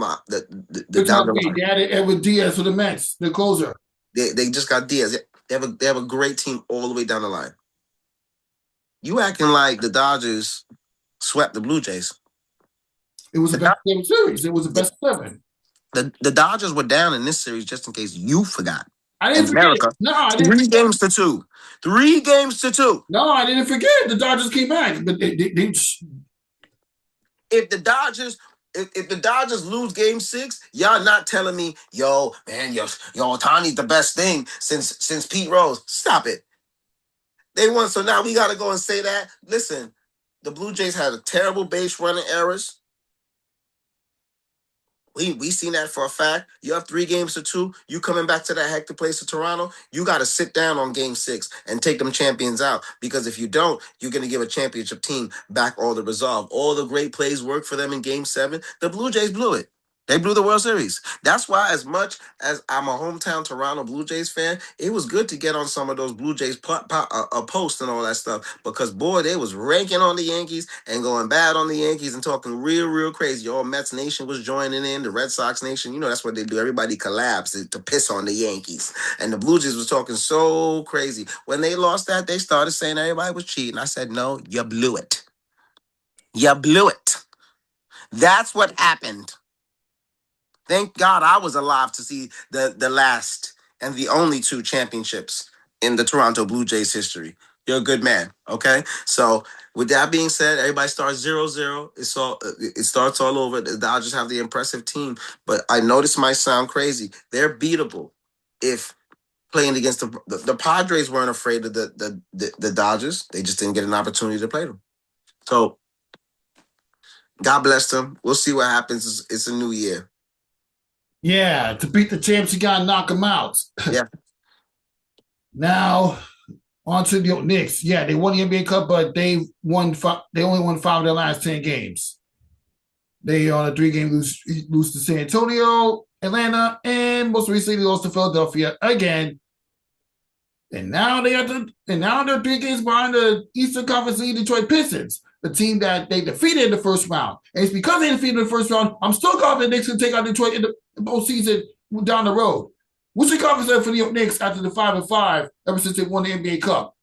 down the line. They added Edward Diaz for the Mets, the closer. They just got Diaz. They have a great team all the way down the line. You acting like the Dodgers swept the Blue Jays. It was the best game series. It was the best 7. The Dodgers were down in this series, just in case you forgot. I didn't forget. America, No, I didn't. 3 games to 2. 3 games to 2. No, I didn't forget. The Dodgers came back, but they If the Dodgers lose game 6, y'all not telling me, yo, man, yo, Otani's the best thing since Pete Rose. Stop it. They won, so now we gotta go and say that. Listen, the Blue Jays had a terrible base running errors. We seen that for a fact. You have 3 games to 2. You coming back to that hectic place of Toronto, you got to sit down on game 6 and take them champions out. Because if you don't, you're going to give a championship team back all the resolve. All the great plays worked for them in game 7. The Blue Jays blew it. They blew the World Series. That's why, as much as I'm a hometown Toronto Blue Jays fan, it was good to get on some of those Blue Jays posts and all that stuff. Because, boy, they was ranking on the Yankees and going bad on the Yankees and talking real crazy. All Mets Nation was joining in. The Red Sox Nation, you know, that's what they do. Everybody collabs to piss on the Yankees. And the Blue Jays was talking so crazy. When they lost that, they started saying everybody was cheating. I said, no, you blew it. You blew it. That's what happened. Thank God I was alive to see the last and the only 2 championships in the Toronto Blue Jays history. You're a good man, okay? So with that being said, everybody starts 0-0. It starts all over. The Dodgers have the impressive team, but I know this might sound crazy. They're beatable if playing against the Padres weren't afraid of the Dodgers. They just didn't get an opportunity to play them. So God bless them. We'll see what happens. It's a new year. Yeah, to beat the champs, you gotta knock them out. Yeah. Now, on to the Knicks. Yeah, they won the NBA Cup, but they only won 5 of their last 10 games. They on a 3-game lose to San Antonio, Atlanta, and most recently lost to Philadelphia again. And now they're 3 games behind the Eastern Conference lead Detroit Pistons, the team that they defeated in the first round. And it's because they defeated in the first round, I'm still confident the Knicks can take out Detroit in the postseason down the road. What's your confidence for the Knicks after the 5-5 ever since they won the NBA Cup?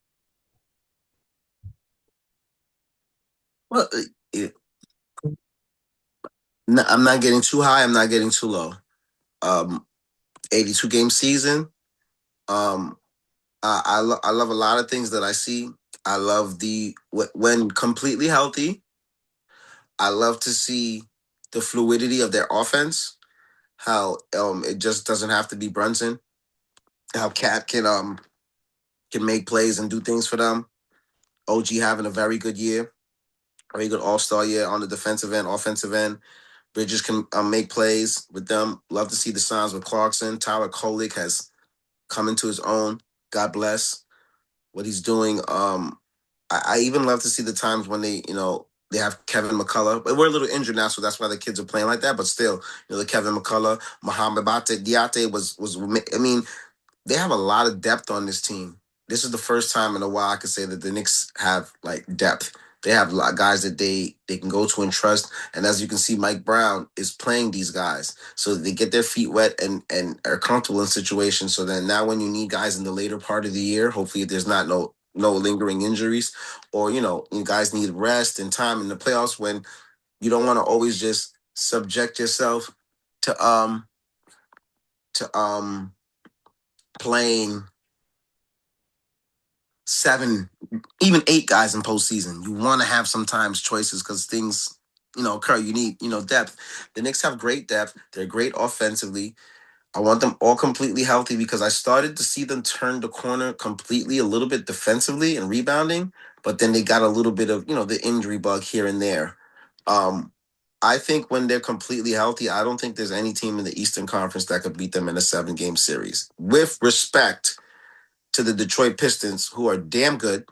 Well, I'm not getting too high. I'm not getting too low. 82-game season. Um, I love a lot of things that I see. I love when completely healthy. I love to see the fluidity of their offense. How it just doesn't have to be Brunson. How Cat can make plays and do things for them. OG having a very good year, very good All-Star year on the defensive end, offensive end. Bridges can make plays with them. Love to see the signs with Clarkson. Tyler Kolek has come into his own. God bless what he's doing. I even love to see the times when they have Kevin McCullough, but we're a little injured now, so that's why the kids are playing like that. But still, the Kevin McCullough, Muhammad Diate was. I mean, they have a lot of depth on this team. This is the first time in a while I could say that the Knicks have like depth. They have a lot of guys that they can go to and trust. And as you can see, Mike Brown is playing these guys. So they get their feet wet and are comfortable in situations. So then now when you need guys in the later part of the year, hopefully there's not no lingering injuries, or you guys need rest and time in the playoffs when you don't want to always just subject yourself to to playing 7, even 8 guys in postseason. You want to have sometimes choices because things, occur. You need, depth. The Knicks have great depth. They're great offensively. I want them all completely healthy because I started to see them turn the corner completely a little bit defensively and rebounding, but then they got a little bit of, the injury bug here and there. I think when they're completely healthy, I don't think there's any team in the Eastern Conference that could beat them in a 7-game series. With respect to the Detroit Pistons, who are damn good.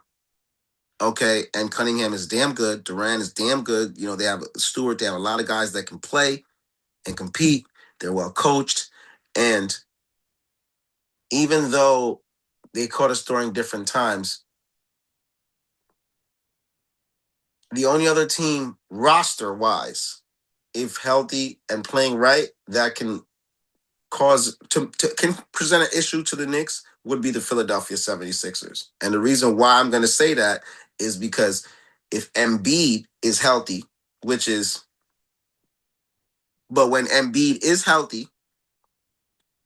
Okay, and Cunningham is damn good. Durant is damn good. They have Stewart. They have a lot of guys that can play and compete. They're well coached. And even though they caught us during different times, the only other team roster-wise, if healthy and playing right, that can can present an issue to the Knicks would be the Philadelphia 76ers. And the reason why I'm going to say that is because if Embiid is healthy, which is, but when Embiid is healthy,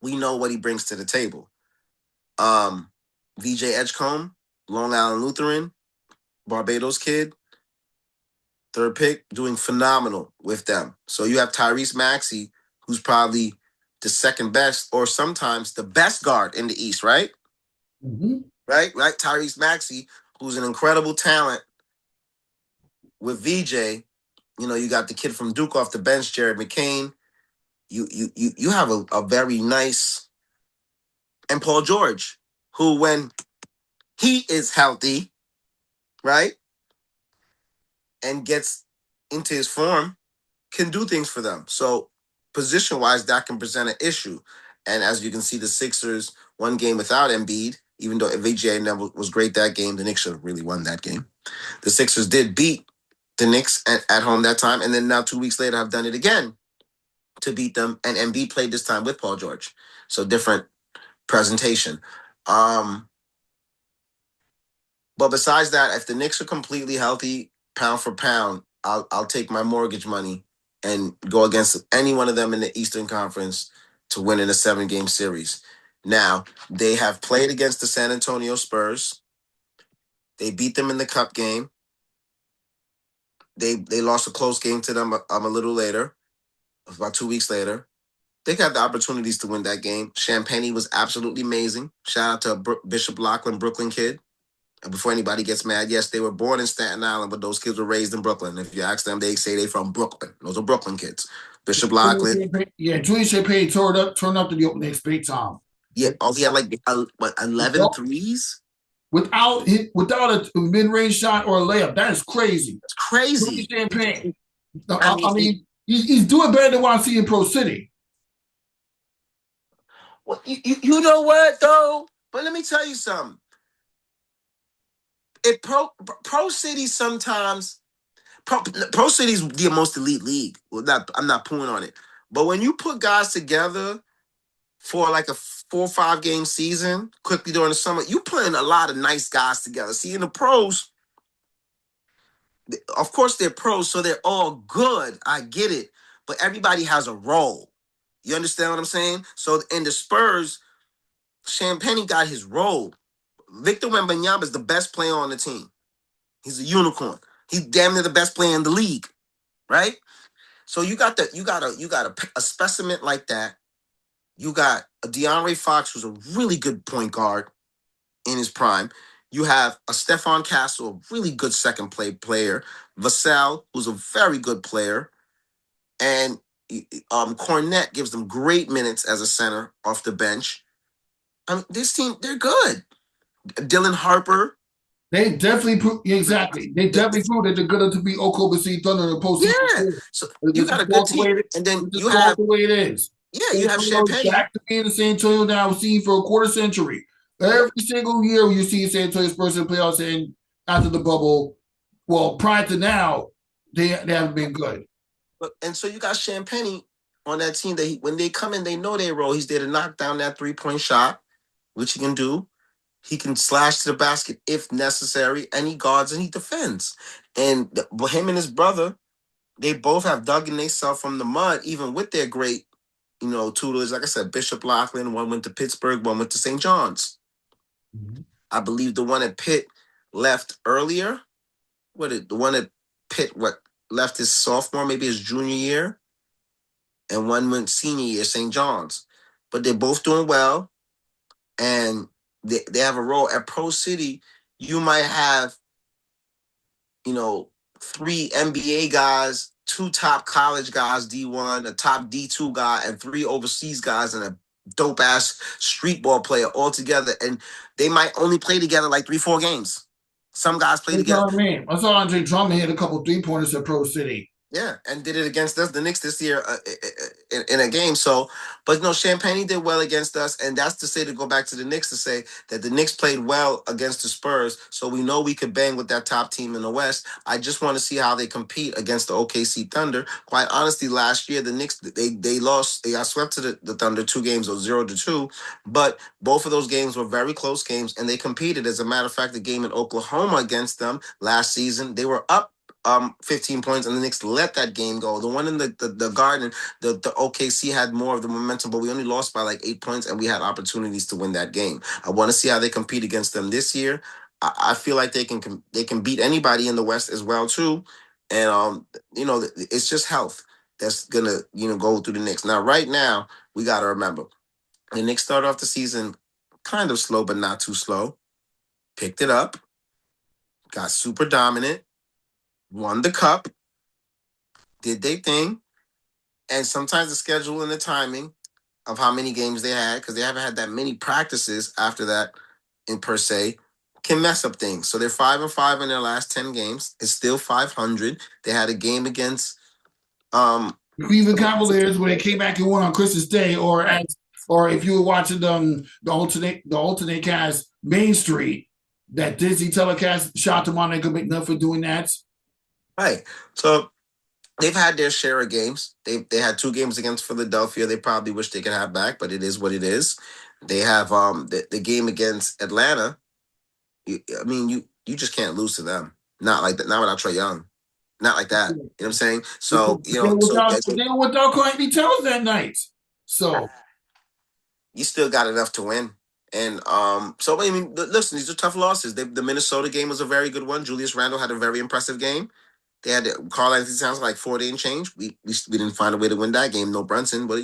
we know what he brings to the table. VJ Edgecombe, Long Island Lutheran, Barbados kid, third pick, doing phenomenal with them. So you have Tyrese Maxey, who's probably the second best or sometimes the best guard in the East, right? Mm-hmm. Right? Tyrese Maxey, who's an incredible talent with VJ. You got the kid from Duke off the bench, Jared McCain. You have a very nice, and Paul George, who when he is healthy, right, and gets into his form, can do things for them. So position-wise, that can present an issue. And as you can see, the Sixers, one game without Embiid, even though VJ never was great that game, the Knicks should have really won that game. The Sixers did beat the Knicks at home that time, and then now 2 weeks later have done it again to beat them. And Embiid played this time with Paul George. So different presentation. But besides that, if the Knicks are completely healthy, pound for pound, I'll take my mortgage money and go against any one of them in the Eastern Conference to win in a 7-game series. Now, they have played against the San Antonio Spurs. They beat them in the Cup game. They lost a close game to them a little later, about 2 weeks later. They got the opportunities to win that game. Champagne was absolutely amazing. Shout out to Bishop Loughlin, Brooklyn kid. And before anybody gets mad, yes, they were born in Staten Island, but those kids were raised in Brooklyn. If you ask them, they say they from Brooklyn. Those are Brooklyn kids. Bishop Loughlin. Yeah, Julian Champagne turned up to the opening big time. Yeah, he had like 11 threes? Without a mid-range shot or a layup. That is crazy. It's crazy. Julian Champagne. I mean, he's doing better than what I see in Pro City. Well, you know what, though? But let me tell you something. Pro City sometimes Pro City's the most elite league. Well, I'm not pulling on it. But when you put guys together for like a 4 or 5 game season quickly during the summer, you putting a lot of nice guys together. See, in the pros, of course they're pros, so they're all good. I get it. But everybody has a role. You understand what I'm saying? So in the Spurs, Champagne got his role. Victor Wembanyama is the best player on the team. He's a unicorn. He's damn near the best player in the league, right? So you got a specimen like that. You got a DeAndre Fox, who's a really good point guard in his prime. You have a Stephon Castle, a really good second player. Vassell, who's a very good player, and Cornette gives them great minutes as a center off the bench. I mean, this team, they're good. Dylan Harper. They definitely exactly. They definitely proved that they're good enough to beat Oklahoma City Thunder in the Yeah. postseason. So you It's got just a good team. And then it's you just called have, the way it is. yeah, San you have Antonio Champagne. back to being the San Antonio that we've seen for a quarter century. Every single year you see San Antonio Spurs in the playoffs, and after the bubble, well, prior to now, they haven't been good. And so you got Champagne on that team that when they come in, they know their role. He's there to knock down that 3-point shot, which he can do. He can slash to the basket if necessary, and he guards and he defends. And him and his brother, they both have dug in themselves from the mud, even with their great, tutors. Like I said, Bishop Lachlan, one went to Pittsburgh, one went to St. John's. Mm-hmm. I believe the one at Pitt left earlier. The one at Pitt left his sophomore, maybe his junior year, and one went senior year, St. John's. But they're both doing well, and they have a role at Pro City. You might have, 3 NBA guys, 2 top college guys, D1, a top D2 guy, and 3 overseas guys, and a dope ass street ball player all together. And they might only play together like 3-4 games. Some guys play That's together. what I mean. I saw Andre Drummond hit a couple 3-pointers at Pro City. Yeah, and did it against us, the Knicks this year in a game. So, but Champagne did well against us, and that's to go back to the Knicks to say that the Knicks played well against the Spurs, so we know we could bang with that top team in the West. I just want to see how they compete against the OKC Thunder. Quite honestly, last year the Knicks they lost, they got swept to the Thunder 2 games or 0-2, but both of those games were very close games, and they competed. As a matter of fact, the game in Oklahoma against them last season, they were up 15 points, and the Knicks let that game go. The one in the Garden, the OKC had more of the momentum, but we only lost by like 8 points, and we had opportunities to win that game. I want to see how they compete against them this year. I feel like they can beat anybody in the West as well too, and it's just health that's gonna go through the Knicks. Now, right now, we got to remember the Knicks started off the season kind of slow, but not too slow. Picked it up, got super dominant, won the cup, did their thing, and sometimes the schedule and the timing of how many games they had, because they haven't had that many practices after that in per se, can mess up things. So they're 5-5 in their last 10 games. It's still 500. They had a game against Cleveland Cavaliers where they came back and won on Christmas Day, or if you were watching the alternate cast Main Street, that Disney telecast shot them on, they could make nothing for doing that. Right. So they've had their share of games. They had 2 games against Philadelphia. They probably wish they could have back, but it is what it is. They have the game against Atlanta. You just can't lose to them. Not like that. Not without Trae Young. Not like that. You know what I'm saying? So they were without Anthony Towns that night. So you still got enough to win. And so I mean, listen, these are tough losses. The Minnesota game was a very good one. Julius Randle had a very impressive game. They had Karl Anthony Towns like 40 and change. We didn't find a way to win that game. No Brunson, but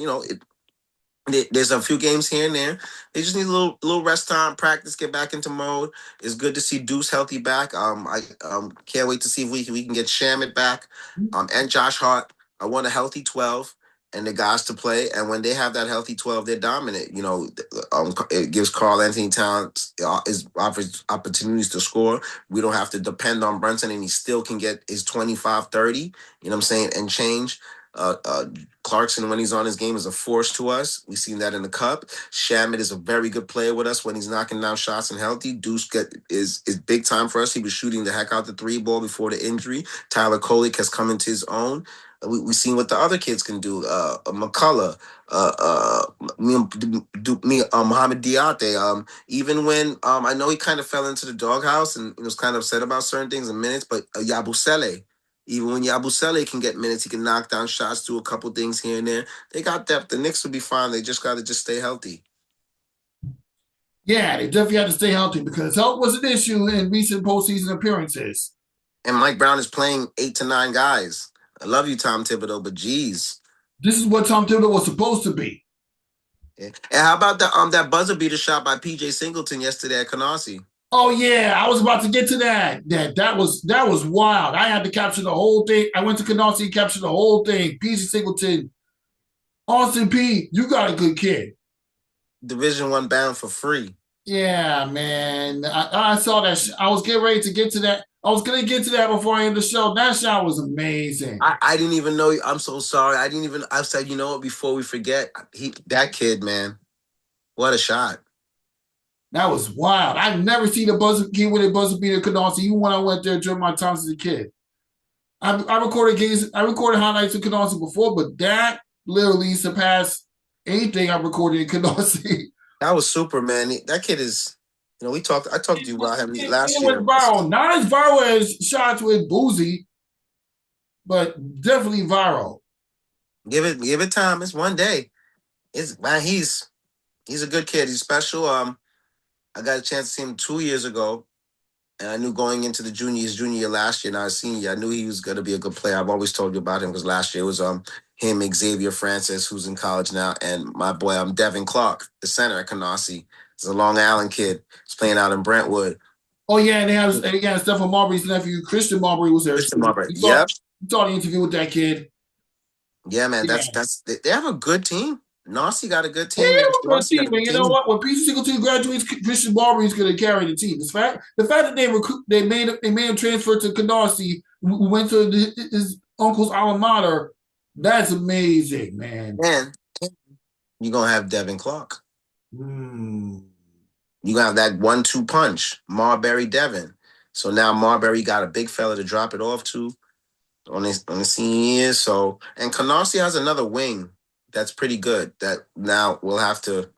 there's a few games here and there. They just need a little rest time, practice, get back into mode. It's good to see Deuce healthy back. I can't wait to see if we can get Shamit back, and Josh Hart. I want a healthy 12 and the guys to play. And when they have that healthy 12, they're dominant. It gives Karl Anthony Towns offers opportunities to score. We don't have to depend on Brunson, and he still can get his 25, 30, you know what I'm saying, and change. Clarkson, when he's on his game, is a force to us. We've seen that in the Cup. Shamit is a very good player with us when he's knocking down shots and healthy. Deuce is big time for us. He was shooting the heck out the 3 ball before the injury. Tyler Kolek has come into his own. We've seen what the other kids can do. McCullough, Mohamed Diate. Even when I know he kind of fell into the doghouse and was kind of upset about certain things in minutes, but Yabusele. Even when Yabusele can get minutes, he can knock down shots, do a couple things here and there. They got depth. The Knicks will be fine. They just got to stay healthy. Yeah, they definitely had to stay healthy because health was an issue in recent postseason appearances. And Mike Brown is playing 8 to 9 guys. I love you, Tom Thibodeau, but geez. This is what Tom Thibodeau was supposed to be. Yeah. And how about that buzzer beater shot by PJ Singleton yesterday at Canarsie? Oh yeah, I was about to get to that. That was wild. I had to capture the whole thing. I went to Canarsie, captured the whole thing. PG Singleton, Austin P, you got a good kid. Division I bound for free. Yeah, man. I saw that. I was getting ready to get to that. I was gonna get to that before I end the show. That shot was amazing. I didn't even know. I'm so sorry. I said, you know what, before we forget, that kid, man, what a shot. That was wild. I've never seen a buzzer kid with a buzzer beater Canarsie, even when I went there during my times as a kid. I recorded games. I recorded highlights of Canarsie before, but that literally surpassed anything I recorded in Canarsie. That was super, man. That kid is, I talked to you about him last It went year. viral. Not as viral as shots with Boozy, but definitely viral. Give it time. It's one day. He's a good kid. He's special. I got a chance to see him 2 years ago, and I knew going into his junior year last year, and I was senior year, I knew he was going to be a good player. I've always told you about him because last year it was him, Xavier Francis, who's in college now, and my boy Devin Clark, the center at Canarsie. He's a Long Island kid. He's playing out in Brentwood. Oh yeah, and they got Stephen Marbury's nephew, Christian Marbury, was there. Christian Marbury. We Yep. saw the interview with that kid. Yeah, man. Yeah. They have a good team. Narcy got a good Yeah, team. good team, man. You know what? When Peter Singleton graduates, Christian Marbury is going to carry the team. The fact that they made him transfer to Canarsie, who went to his uncle's alma mater, that's amazing, man. And you're gonna have Devin Clark. Mm. You gonna have that 1-2 punch, Marbury Devin. So now Marbury got a big fella to drop it off to on the senior year. So and Canarsie has another wing that's pretty good. That now we'll have to.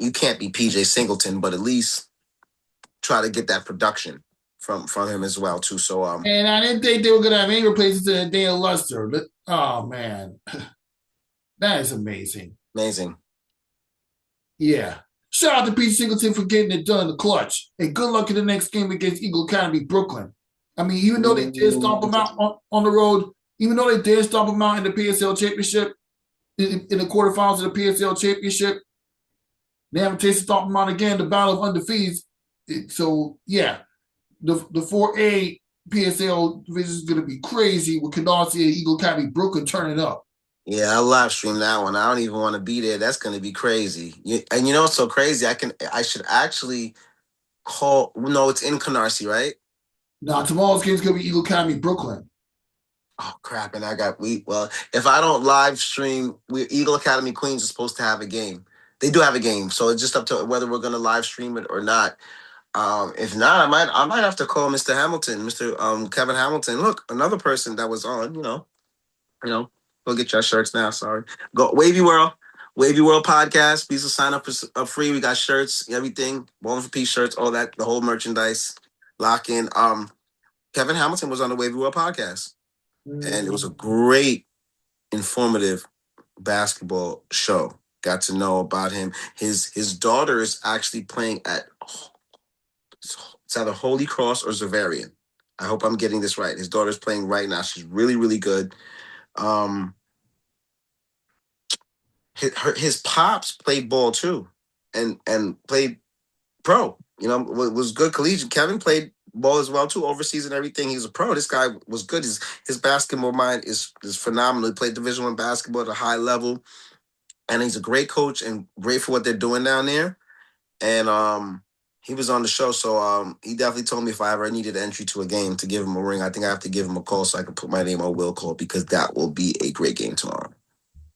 You can't be PJ Singleton, but at least try to get that production from him as well too. So And I didn't think they were gonna have any replacements to Daniel Luster. Oh man, that is amazing. Amazing. Yeah. Shout out to Pete Singleton for getting it done in the clutch. And good luck in the next game against Eagle Academy Brooklyn. I mean, even though they did stomp them out on the road, even though they did stomp them out in the PSL championship, in the quarterfinals of the PSL championship, they haven't tasted stomp them out again. The battle of undefeats. So yeah, the 4A PSL division is going to be crazy with Canarsie and Eagle Academy Brooklyn turning up. Yeah, I'll live stream that one. I don't even want to be there. That's going to be crazy. And you know what's so crazy? I should actually call. No, it's in Canarsie, right? Now tomorrow's game is going to be Eagle Academy Brooklyn. Oh crap! And if I don't live stream, Eagle Academy Queens is supposed to have a game. They do have a game, so it's just up to whether we're going to live stream it or not. If not, I might have to call Mr. Hamilton, Mr. Kevin Hamilton. Look, another person that was on. Go get your shirts now. Sorry, go Wavy World podcast. Please sign up for free. We got shirts, everything, Bowling for Peace shirts, all that, the whole merchandise. Lock in. Kevin Hamilton was on the Wavy World podcast. And it was a great, informative basketball show. Got to know about him. His daughter is actually playing at it's either Holy Cross or Zavarian. I hope I'm getting this right. His daughter's playing right now. She's really, really good. His pops played ball too, and played pro. Was good collegiate. Kevin played ball as well too, overseas and everything. He's a pro. This guy was good. His basketball mind is phenomenal. He played Division I basketball at a high level, and he's a great coach and great for what they're doing down there. And he was on the show, so he definitely told me if I ever needed entry to a game to give him a ring, I think I have to give him a call so I can put my name on will call because that will be a great game tomorrow.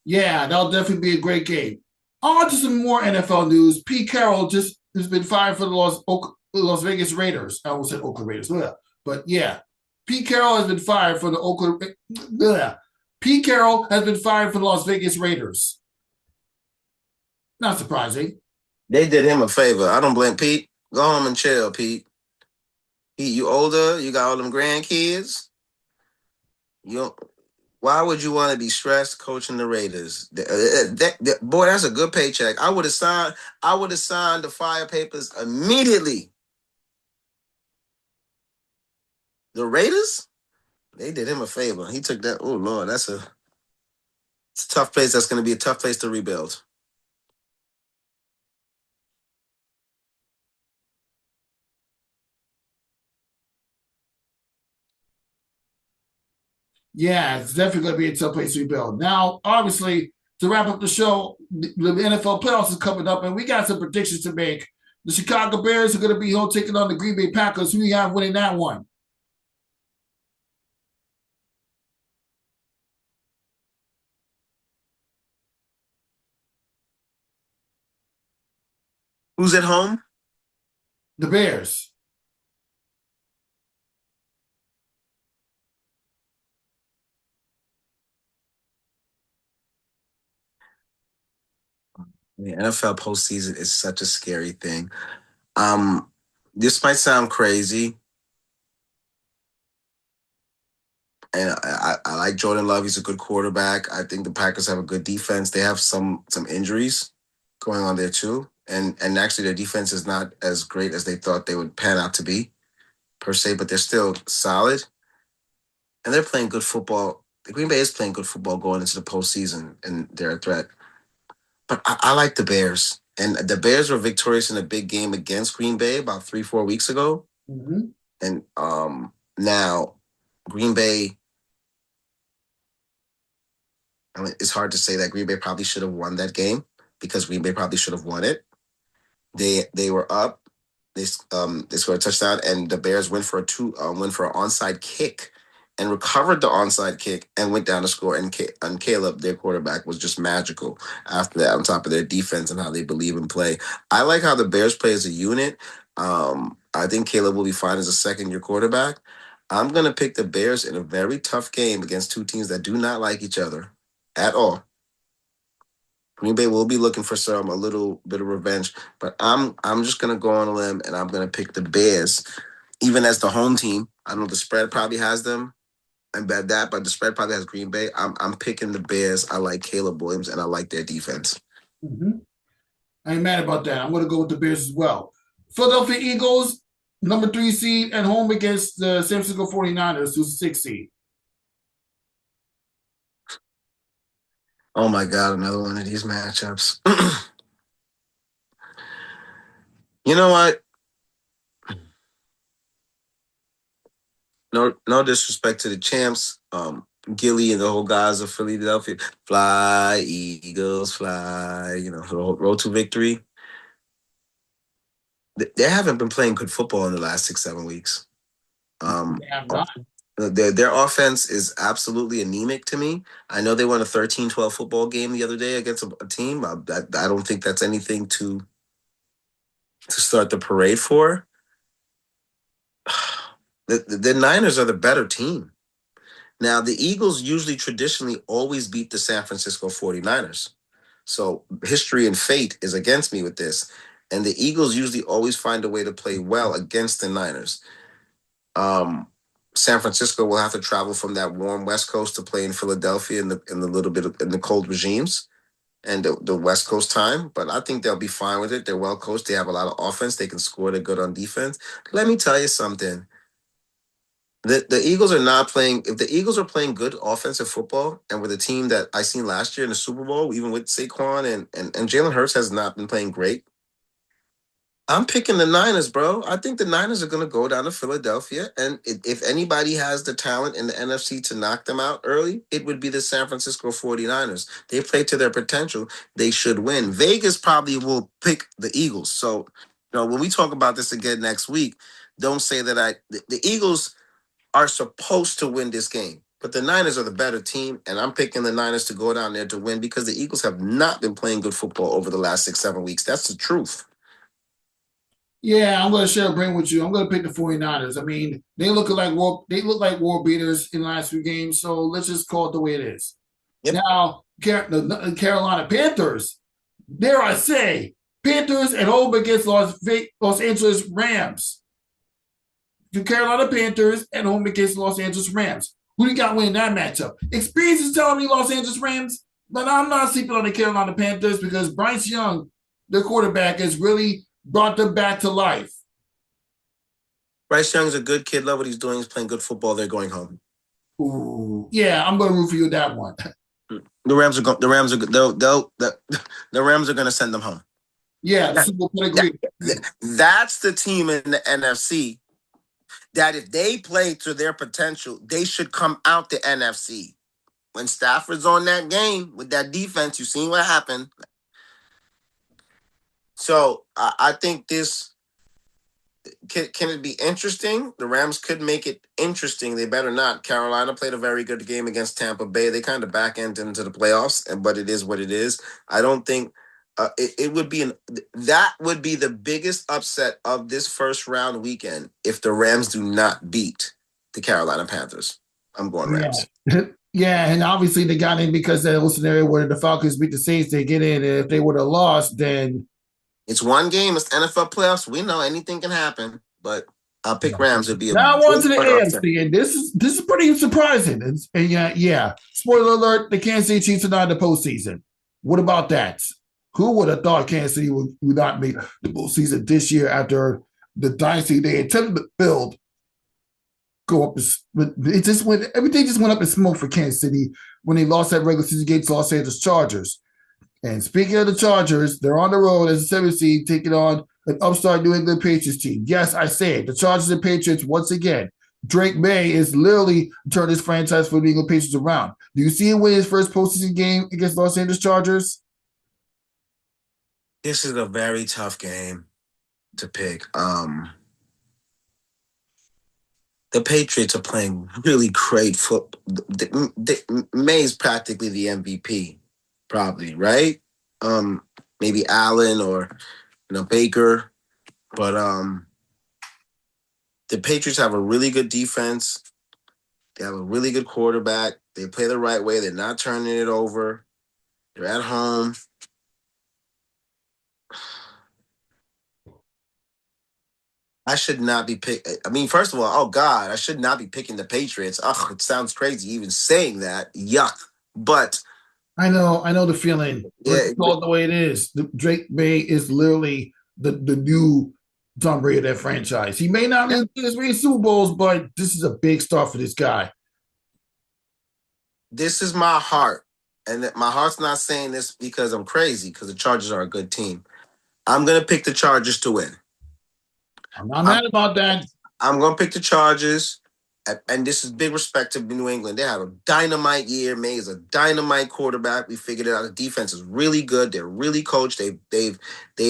Yeah, that'll definitely be a great game. On to some more NFL news. Pete Carroll just has been fired for the Las Vegas Raiders. I almost said Oakland Raiders. But yeah, Pete Carroll has been fired for the Oakland. Pete Carroll has been fired for the Las Vegas Raiders. Not surprising. They did him a favor. I don't blame Pete. Go home and chill, Pete. Pete, you older. You got all them grandkids. Why Why would you want to be stressed coaching the Raiders? Boy, that's a good paycheck. I would have signed. I would have signed the fire papers immediately. The Raiders, they did him a favor. He took that. Oh Lord, it's a tough place. That's going to be a tough place to rebuild. Yeah, it's definitely going to be a tough place to rebuild. Now, obviously, to wrap up the show, the NFL playoffs is coming up, and we got some predictions to make. The Chicago Bears are going to be home taking on the Green Bay Packers. Who do you have winning that one? Who's at home? The Bears. The NFL postseason is such a scary thing. This might sound crazy, and I like Jordan Love. He's a good quarterback. I think the Packers have a good defense. They have some injuries going on there too, and actually their defense is not as great as they thought they would pan out to be per se, but they're still solid, and they're playing good football. The Green Bay is playing good football going into the postseason, and they're a threat. But I like the Bears, and the Bears were victorious in a big game against Green Bay about 3-4 weeks ago, and now Green Bay. I mean, it's hard to say that Green Bay probably should have won that game because Green Bay probably should have won it. They were up. They scored a touchdown, and the Bears went for an onside kick, and recovered the onside kick and went down to score. And Caleb, their quarterback, was just magical after that. On top of their defense and how they believe in play, I like how the Bears play as a unit. I think Caleb will be fine as a second-year quarterback. I'm gonna pick the Bears in a very tough game against two teams that do not like each other at all. Green Bay will be looking for a little bit of revenge, but I'm just gonna go on a limb and I'm gonna pick the Bears, even as the home team. I know the spread probably has them and bet that, but the spread probably has Green Bay. I'm picking the Bears. I like Caleb Williams and I like their defense. I ain't mad about that. I'm going to go with the Bears as well. Philadelphia Eagles, number 3 seed, at home against the San Francisco 49ers, who's 6 seed. Oh my God, another one of these matchups. You know what? No disrespect to the champs, Gilly and the whole guys of Philadelphia. Fly, Eagles, fly. Road to victory. They haven't been playing good football in the last 6-7 weeks. They have not. Their offense is absolutely anemic to me. I know they won a 13-12 football game the other day against a team. I don't think that's anything to start the parade for. The Niners are the better team. Now, the Eagles usually traditionally always beat the San Francisco 49ers. So history and fate is against me with this. And the Eagles usually always find a way to play well against the Niners. San Francisco will have to travel from that warm West Coast to play in Philadelphia in the cold regimes and the West Coast time. But I think they'll be fine with it. They're well coached. They have a lot of offense. They can score. They're good on defense. Let me tell you something. The Eagles are not playing. If the Eagles are playing good offensive football and with a team that I seen last year in the Super Bowl, even with Saquon and Jalen Hurts has not been playing great, I'm picking the Niners, bro. I think the Niners are going to go down to Philadelphia. And if anybody has the talent in the NFC to knock them out early, it would be the San Francisco 49ers. They play to their potential. They should win. Vegas probably will pick the Eagles. So, when we talk about this again next week, don't say that the Eagles are supposed to win this game. But the Niners are the better team, and I'm picking the Niners to go down there to win because the Eagles have not been playing good football over the last 6-7 weeks. That's the truth. Yeah, I'm going to share a brain with you. I'm going to pick the 49ers. I mean, they look like war beaters in the last few games, so let's just call it the way it is. Yep. Now, the Carolina Panthers, dare I say, Panthers at home against Los Angeles Rams. The Carolina Panthers at home against Los Angeles Rams. Who do you got winning that matchup? Experience is telling me Los Angeles Rams, but I'm not sleeping on the Carolina Panthers because Bryce Young, the quarterback, has really brought them back to life. Bryce Young's a good kid. Love what he's doing. He's playing good football. They're going home. Ooh, yeah, I'm going to root for you that one. The Rams are going. The Rams are. The Rams are going to send them home. Yeah, the Super Bowl agree. That's the team in the NFC that if they play to their potential, they should come out the NFC. When Stafford's on that game with that defense, you've seen what happened. So I think this can it be interesting? The Rams could make it interesting. They better not. Carolina played a very good game against Tampa Bay. They kind of back-ended into the playoffs, but it is what it is. I don't think it would be that would be the biggest upset of this first round weekend if the Rams do not beat the Carolina Panthers. I'm going Rams. Yeah, and obviously they got in because that whole scenario where the Falcons beat the Saints, they get in. And if they would have lost, then it's one game. It's NFL playoffs. We know anything can happen, but I'll pick Rams. It'd be now on to the AFC, and this is pretty surprising. And yeah. Spoiler alert: the Kansas City Chiefs are not in the postseason. What about that? Who would have thought Kansas City would not make the postseason this year after the dynasty they attempted to build go up? It just went. Everything just went up in smoke for Kansas City when they lost that regular season game to Los Angeles Chargers. And speaking of the Chargers, they're on the road as a 7th seed, taking on an upstart New England Patriots team. Yes, I said the Chargers and Patriots once again. Drake May is literally turned his franchise for the New England Patriots around. Do you see him win his first postseason game against Los Angeles Chargers? This is a very tough game to pick. The Patriots are playing really great football. May's practically the MVP, probably, right? Maybe Allen or Baker, but the Patriots have a really good defense. They have a really good quarterback. They play the right way. They're not turning it over. They're at home. I should not be picking. I mean, first of all, oh God, I should not be picking the Patriots. Ugh, it sounds crazy even saying that. Yuck. But I know the feeling. Yeah, call it the way it is. Drake May is literally the new Tom Brady of that franchise. He may not win as many Super Bowls, but this is a big start for this guy. This is my heart. And my heart's not saying this because I'm crazy, because the Chargers are a good team. I'm going to pick the Chargers to win. I'm not mad about that. I'm going to pick the Chargers. And this is big respect to New England. They have a dynamite year. May is a dynamite quarterback. We figured it out. The defense is really good. They're really coached. They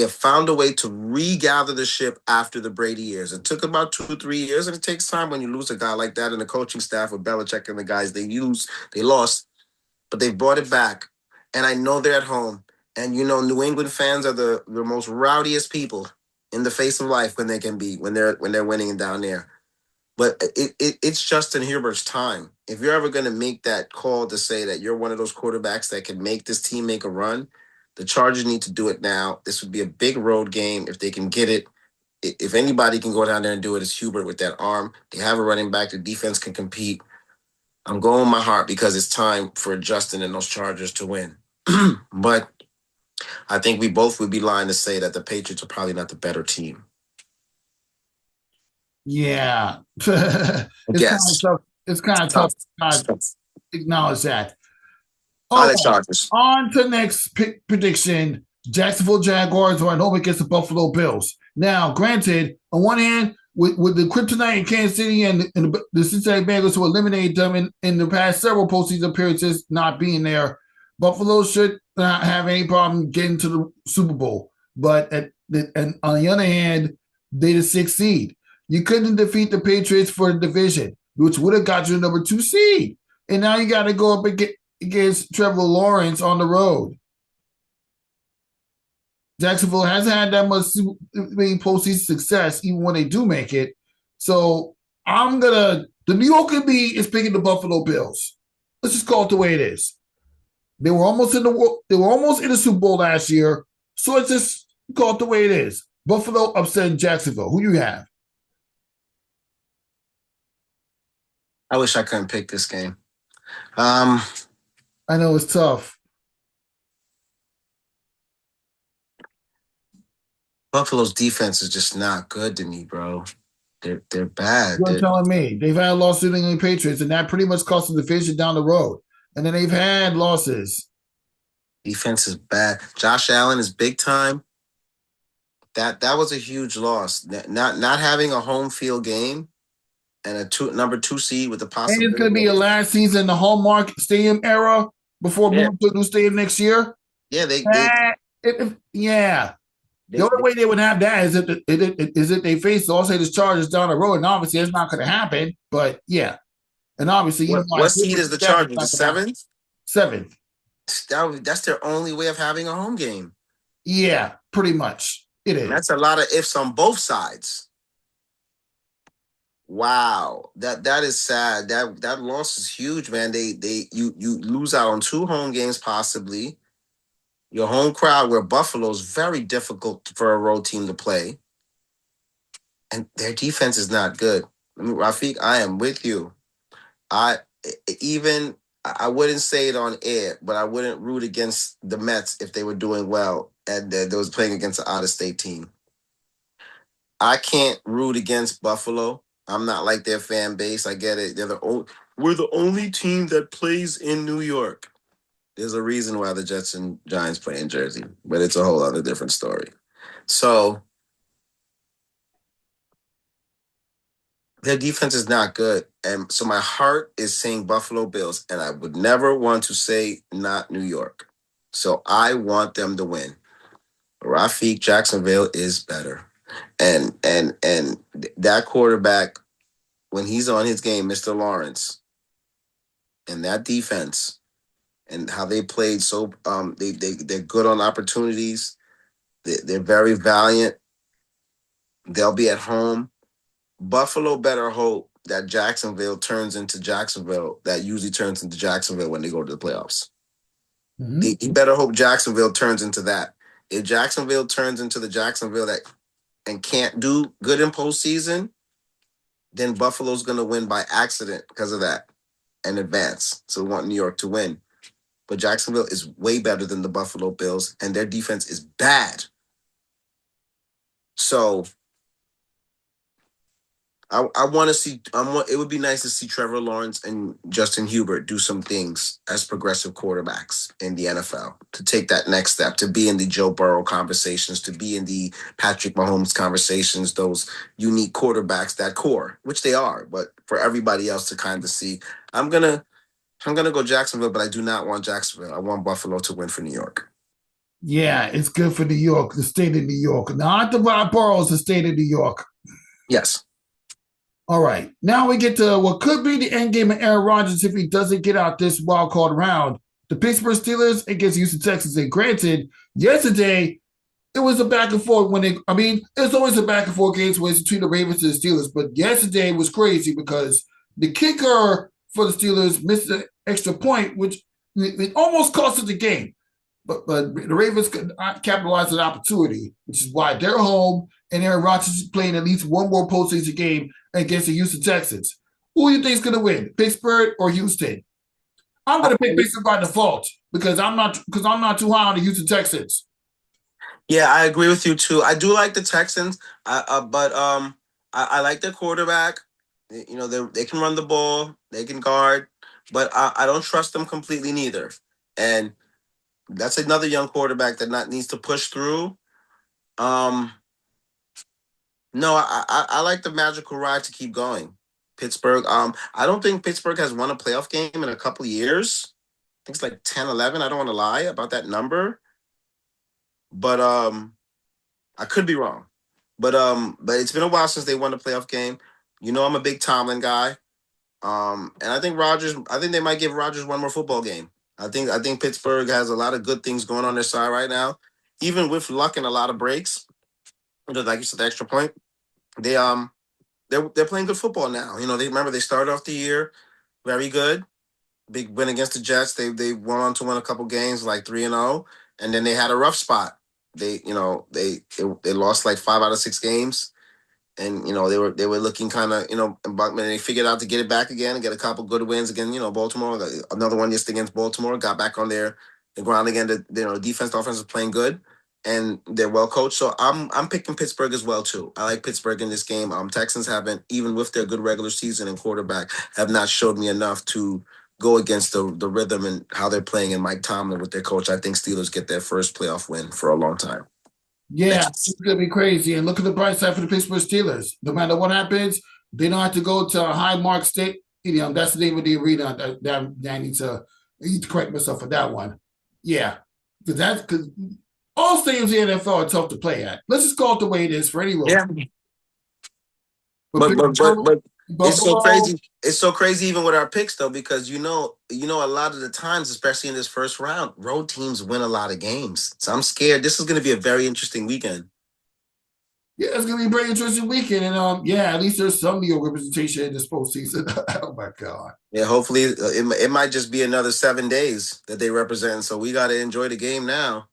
have found a way to regather the ship after the Brady years. It took about 2 or 3 years, and it takes time when you lose a guy like that in the coaching staff with Belichick and the guys they lost, but they brought it back. And I know they're at home. And New England fans are the most rowdiest people in the face of life when they're winning down there. But it's Justin Herbert's time. If you're ever going to make that call to say that you're one of those quarterbacks that can make this team make a run, the Chargers need to do it now. This would be a big road game if they can get it. If anybody can go down there and do it, it's Hubert with that arm. They have a running back. The defense can compete. I'm going with my heart because it's time for Justin and those Chargers to win. But I think we both would be lying to say that the Patriots are probably not the better team. Yeah. It's kind of tough to acknowledge that. On to the next prediction. Jacksonville Jaguars are at home against the Buffalo Bills. Now, granted, on one hand, with the kryptonite in Kansas City and the Cincinnati Bengals who eliminated them in the past several postseason appearances not being there, Buffalo should not have any problem getting to the Super Bowl. But and on the other hand, they the 6th seed. You couldn't defeat the Patriots for the division, which would have got you the number 2 seed. And now you got to go up against Trevor Lawrence on the road. Jacksonville hasn't had that much postseason success, even when they do make it. So the New York is picking the Buffalo Bills. Let's just call it the way it is. They were almost in the Super Bowl last year. So let's just call it the way it is. Buffalo upsetting Jacksonville. Who do you have? I wish I couldn't pick this game. Um, I know it's tough. Buffalo's defense is just not good to me, bro. They're bad. You're telling me they've had a loss to the New England Patriots, and that pretty much cost the division down the road. And then they've had losses. Defense is bad. Josh Allen is big time. That was a huge loss. Not having a home field game and a number 2 seed with the And it's going to possibility be of a last season in the Hallmark Stadium era before yeah moving to a new stadium next year. yeah Yeah. The they only way they would have that is if they face the Los Angeles Chargers down the road, and obviously it's not going to happen. But yeah, and obviously even though I what feel seed for is the Stafford, it's Chargers? The not going to happen. seventh. Seventh, That's their only way of having a home game. yeah, pretty much it And is. that's a lot of ifs on both sides. Wow, that is sad. That loss is huge, man. You lose out on 2 home games possibly. Your home crowd, where Buffalo is very difficult for a road team to play, and their defense is not good. Rafiq, I am with you. I even I wouldn't say it on air, but I wouldn't root against the Mets if they were doing well and they was playing against an out-of-state team. I can't root against Buffalo. I'm not like their fan base. I get it. We're the only team that plays in New York. There's a reason why the Jets and Giants play in Jersey, but it's a whole other different story. So their defense is not good. And so my heart is saying Buffalo Bills, and I would never want to say not New York. So I want them to win. Rafiq, Jacksonville is better. And that quarterback, when he's on his game, Mr. Lawrence, and that defense and how they played, so they're good on opportunities. They're very valiant. They'll be at home. Buffalo better hope that Jacksonville turns into Jacksonville. That usually turns into Jacksonville when they go to the playoffs. Mm-hmm. He better hope Jacksonville turns into that. If Jacksonville turns into the Jacksonville that and can't do good in postseason, then Buffalo's going to win by accident because of that and advance. So we want New York to win. But Jacksonville is way better than the Buffalo Bills, and their defense is bad. So I want to see. It would be nice to see Trevor Lawrence and Justin Herbert do some things as progressive quarterbacks in the NFL to take that next step, to be in the Joe Burrow conversations, to be in the Patrick Mahomes conversations, those unique quarterbacks, that core, which they are. But for everybody else to kind of see, I'm gonna go Jacksonville, but I do not want Jacksonville. I want Buffalo to win for New York. Yeah, it's good for New York, the state of New York, not the boroughs, the state of New York. Yes. All right. Now we get to what could be the end game of Aaron Rodgers if he doesn't get out this wild card round. The Pittsburgh Steelers against Houston Texans. And granted, yesterday it was a back and forth it's always a back and forth game between the Ravens and the Steelers. But yesterday was crazy because the kicker for the Steelers missed an extra point, which it almost cost us the game. But the Ravens could not capitalize on the opportunity, which is why they're home and Aaron Rodgers is playing at least one more postseason game against the Houston Texans. Who do you think is going to win, Pittsburgh or Houston? I'm going to pick Pittsburgh by default because I'm not too high on the Houston Texans. Yeah, I agree with you too. I do like the Texans, but I like their quarterback. You know, they can run the ball, they can guard, but I don't trust them completely neither. And that's another young quarterback that needs to push through. No, I like the magical ride to keep going. Pittsburgh. I don't think Pittsburgh has won a playoff game in a couple of years. I think it's like 10, 11. I don't want to lie about that number, but I could be wrong. But it's been a while since they won a playoff game. You know, I'm a big Tomlin guy. And I think they might give Rodgers one more football game. I think Pittsburgh has a lot of good things going on their side right now, even with luck and a lot of breaks. Like you said, the extra point. They're playing good football now. You know, they started off the year very good. Big win against the Jets. They went on to win a couple games like 3-0, and then they had a rough spot. They lost like 5 out of 6 games. and they were looking kind of but they figured out to get it back again and get a couple good wins again. Baltimore, another one yesterday against Baltimore, got back on the ground again. Defense, offense is playing good, and they're well coached. So I'm picking Pittsburgh as well too. I like Pittsburgh in this game. Texans haven't, even with their good regular season and quarterback, have not showed me enough to go against the rhythm and how they're playing, and Mike Tomlin with their coach. I think Steelers get their first playoff win for a long time. Yeah, it's going to be crazy. And look at the bright side for the Pittsburgh Steelers. No matter what happens, they don't have to go to Highmark State. That's the name of the arena. That I need to correct myself for that one. Yeah, because all stadiums in the NFL are tough to play at. Let's just call it the way it is for any road. Yeah. But it's so crazy. It's so crazy even with our picks though, because a lot of the times, especially in this first round, road teams win a lot of games. So I'm scared. This is going to be a very interesting weekend. Yeah, it's going to be a very interesting weekend, and at least there's some New York representation in this postseason. Oh my God. Yeah, hopefully it might just be another 7 days that they represent. So we got to enjoy the game now.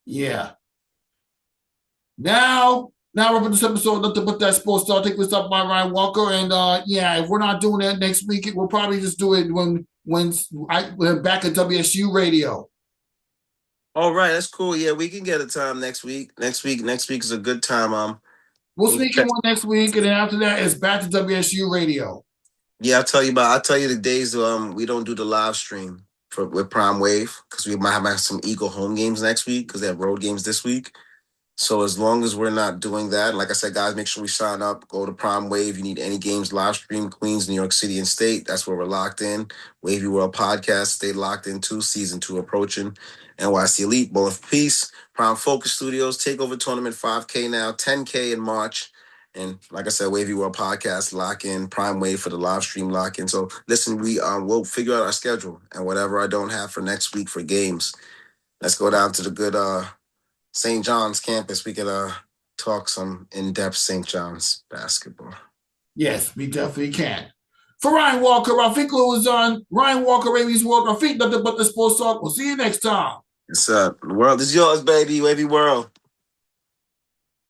Yeah. Now we're for this episode, nothing but that sports star. Take this up by Ryan Walker, and if we're not doing that next week, we'll probably just do it when we're back at WSU Radio. All right, that's cool. Yeah, we can get a time next week. Next week is a good time. We'll sneak in one next week, and then after that, it's back to WSU Radio. Yeah, I'll tell you the days we don't do the live stream with Prime Wave, because we might have some Eagle home games next week because they have road games this week. So as long as we're not doing that, like I said, guys, make sure we sign up. Go to Prime Wave. You need any games live stream, Queens, New York City, and State. That's where we're locked in. Wavy World Podcast, stay locked in too. Season 2 approaching. NYC Elite, Bowling for Peace, Prime Focus Studios, Takeover Tournament 5K now, 10K in March. And like I said, Wavy World Podcast, lock in. Prime Wave for the live stream lock in. So listen, we'll figure out our schedule, and whatever I don't have for next week for games, let's go down to the good St. John's campus. We could talk some in-depth St. John's basketball. Yes, we definitely can. For Ryan Walker, Rafique Louison, Ryan Walker, Wavy World, Rafique, nothing but the sports talk. We'll see you next time. It's the world is yours, baby. Wavy World.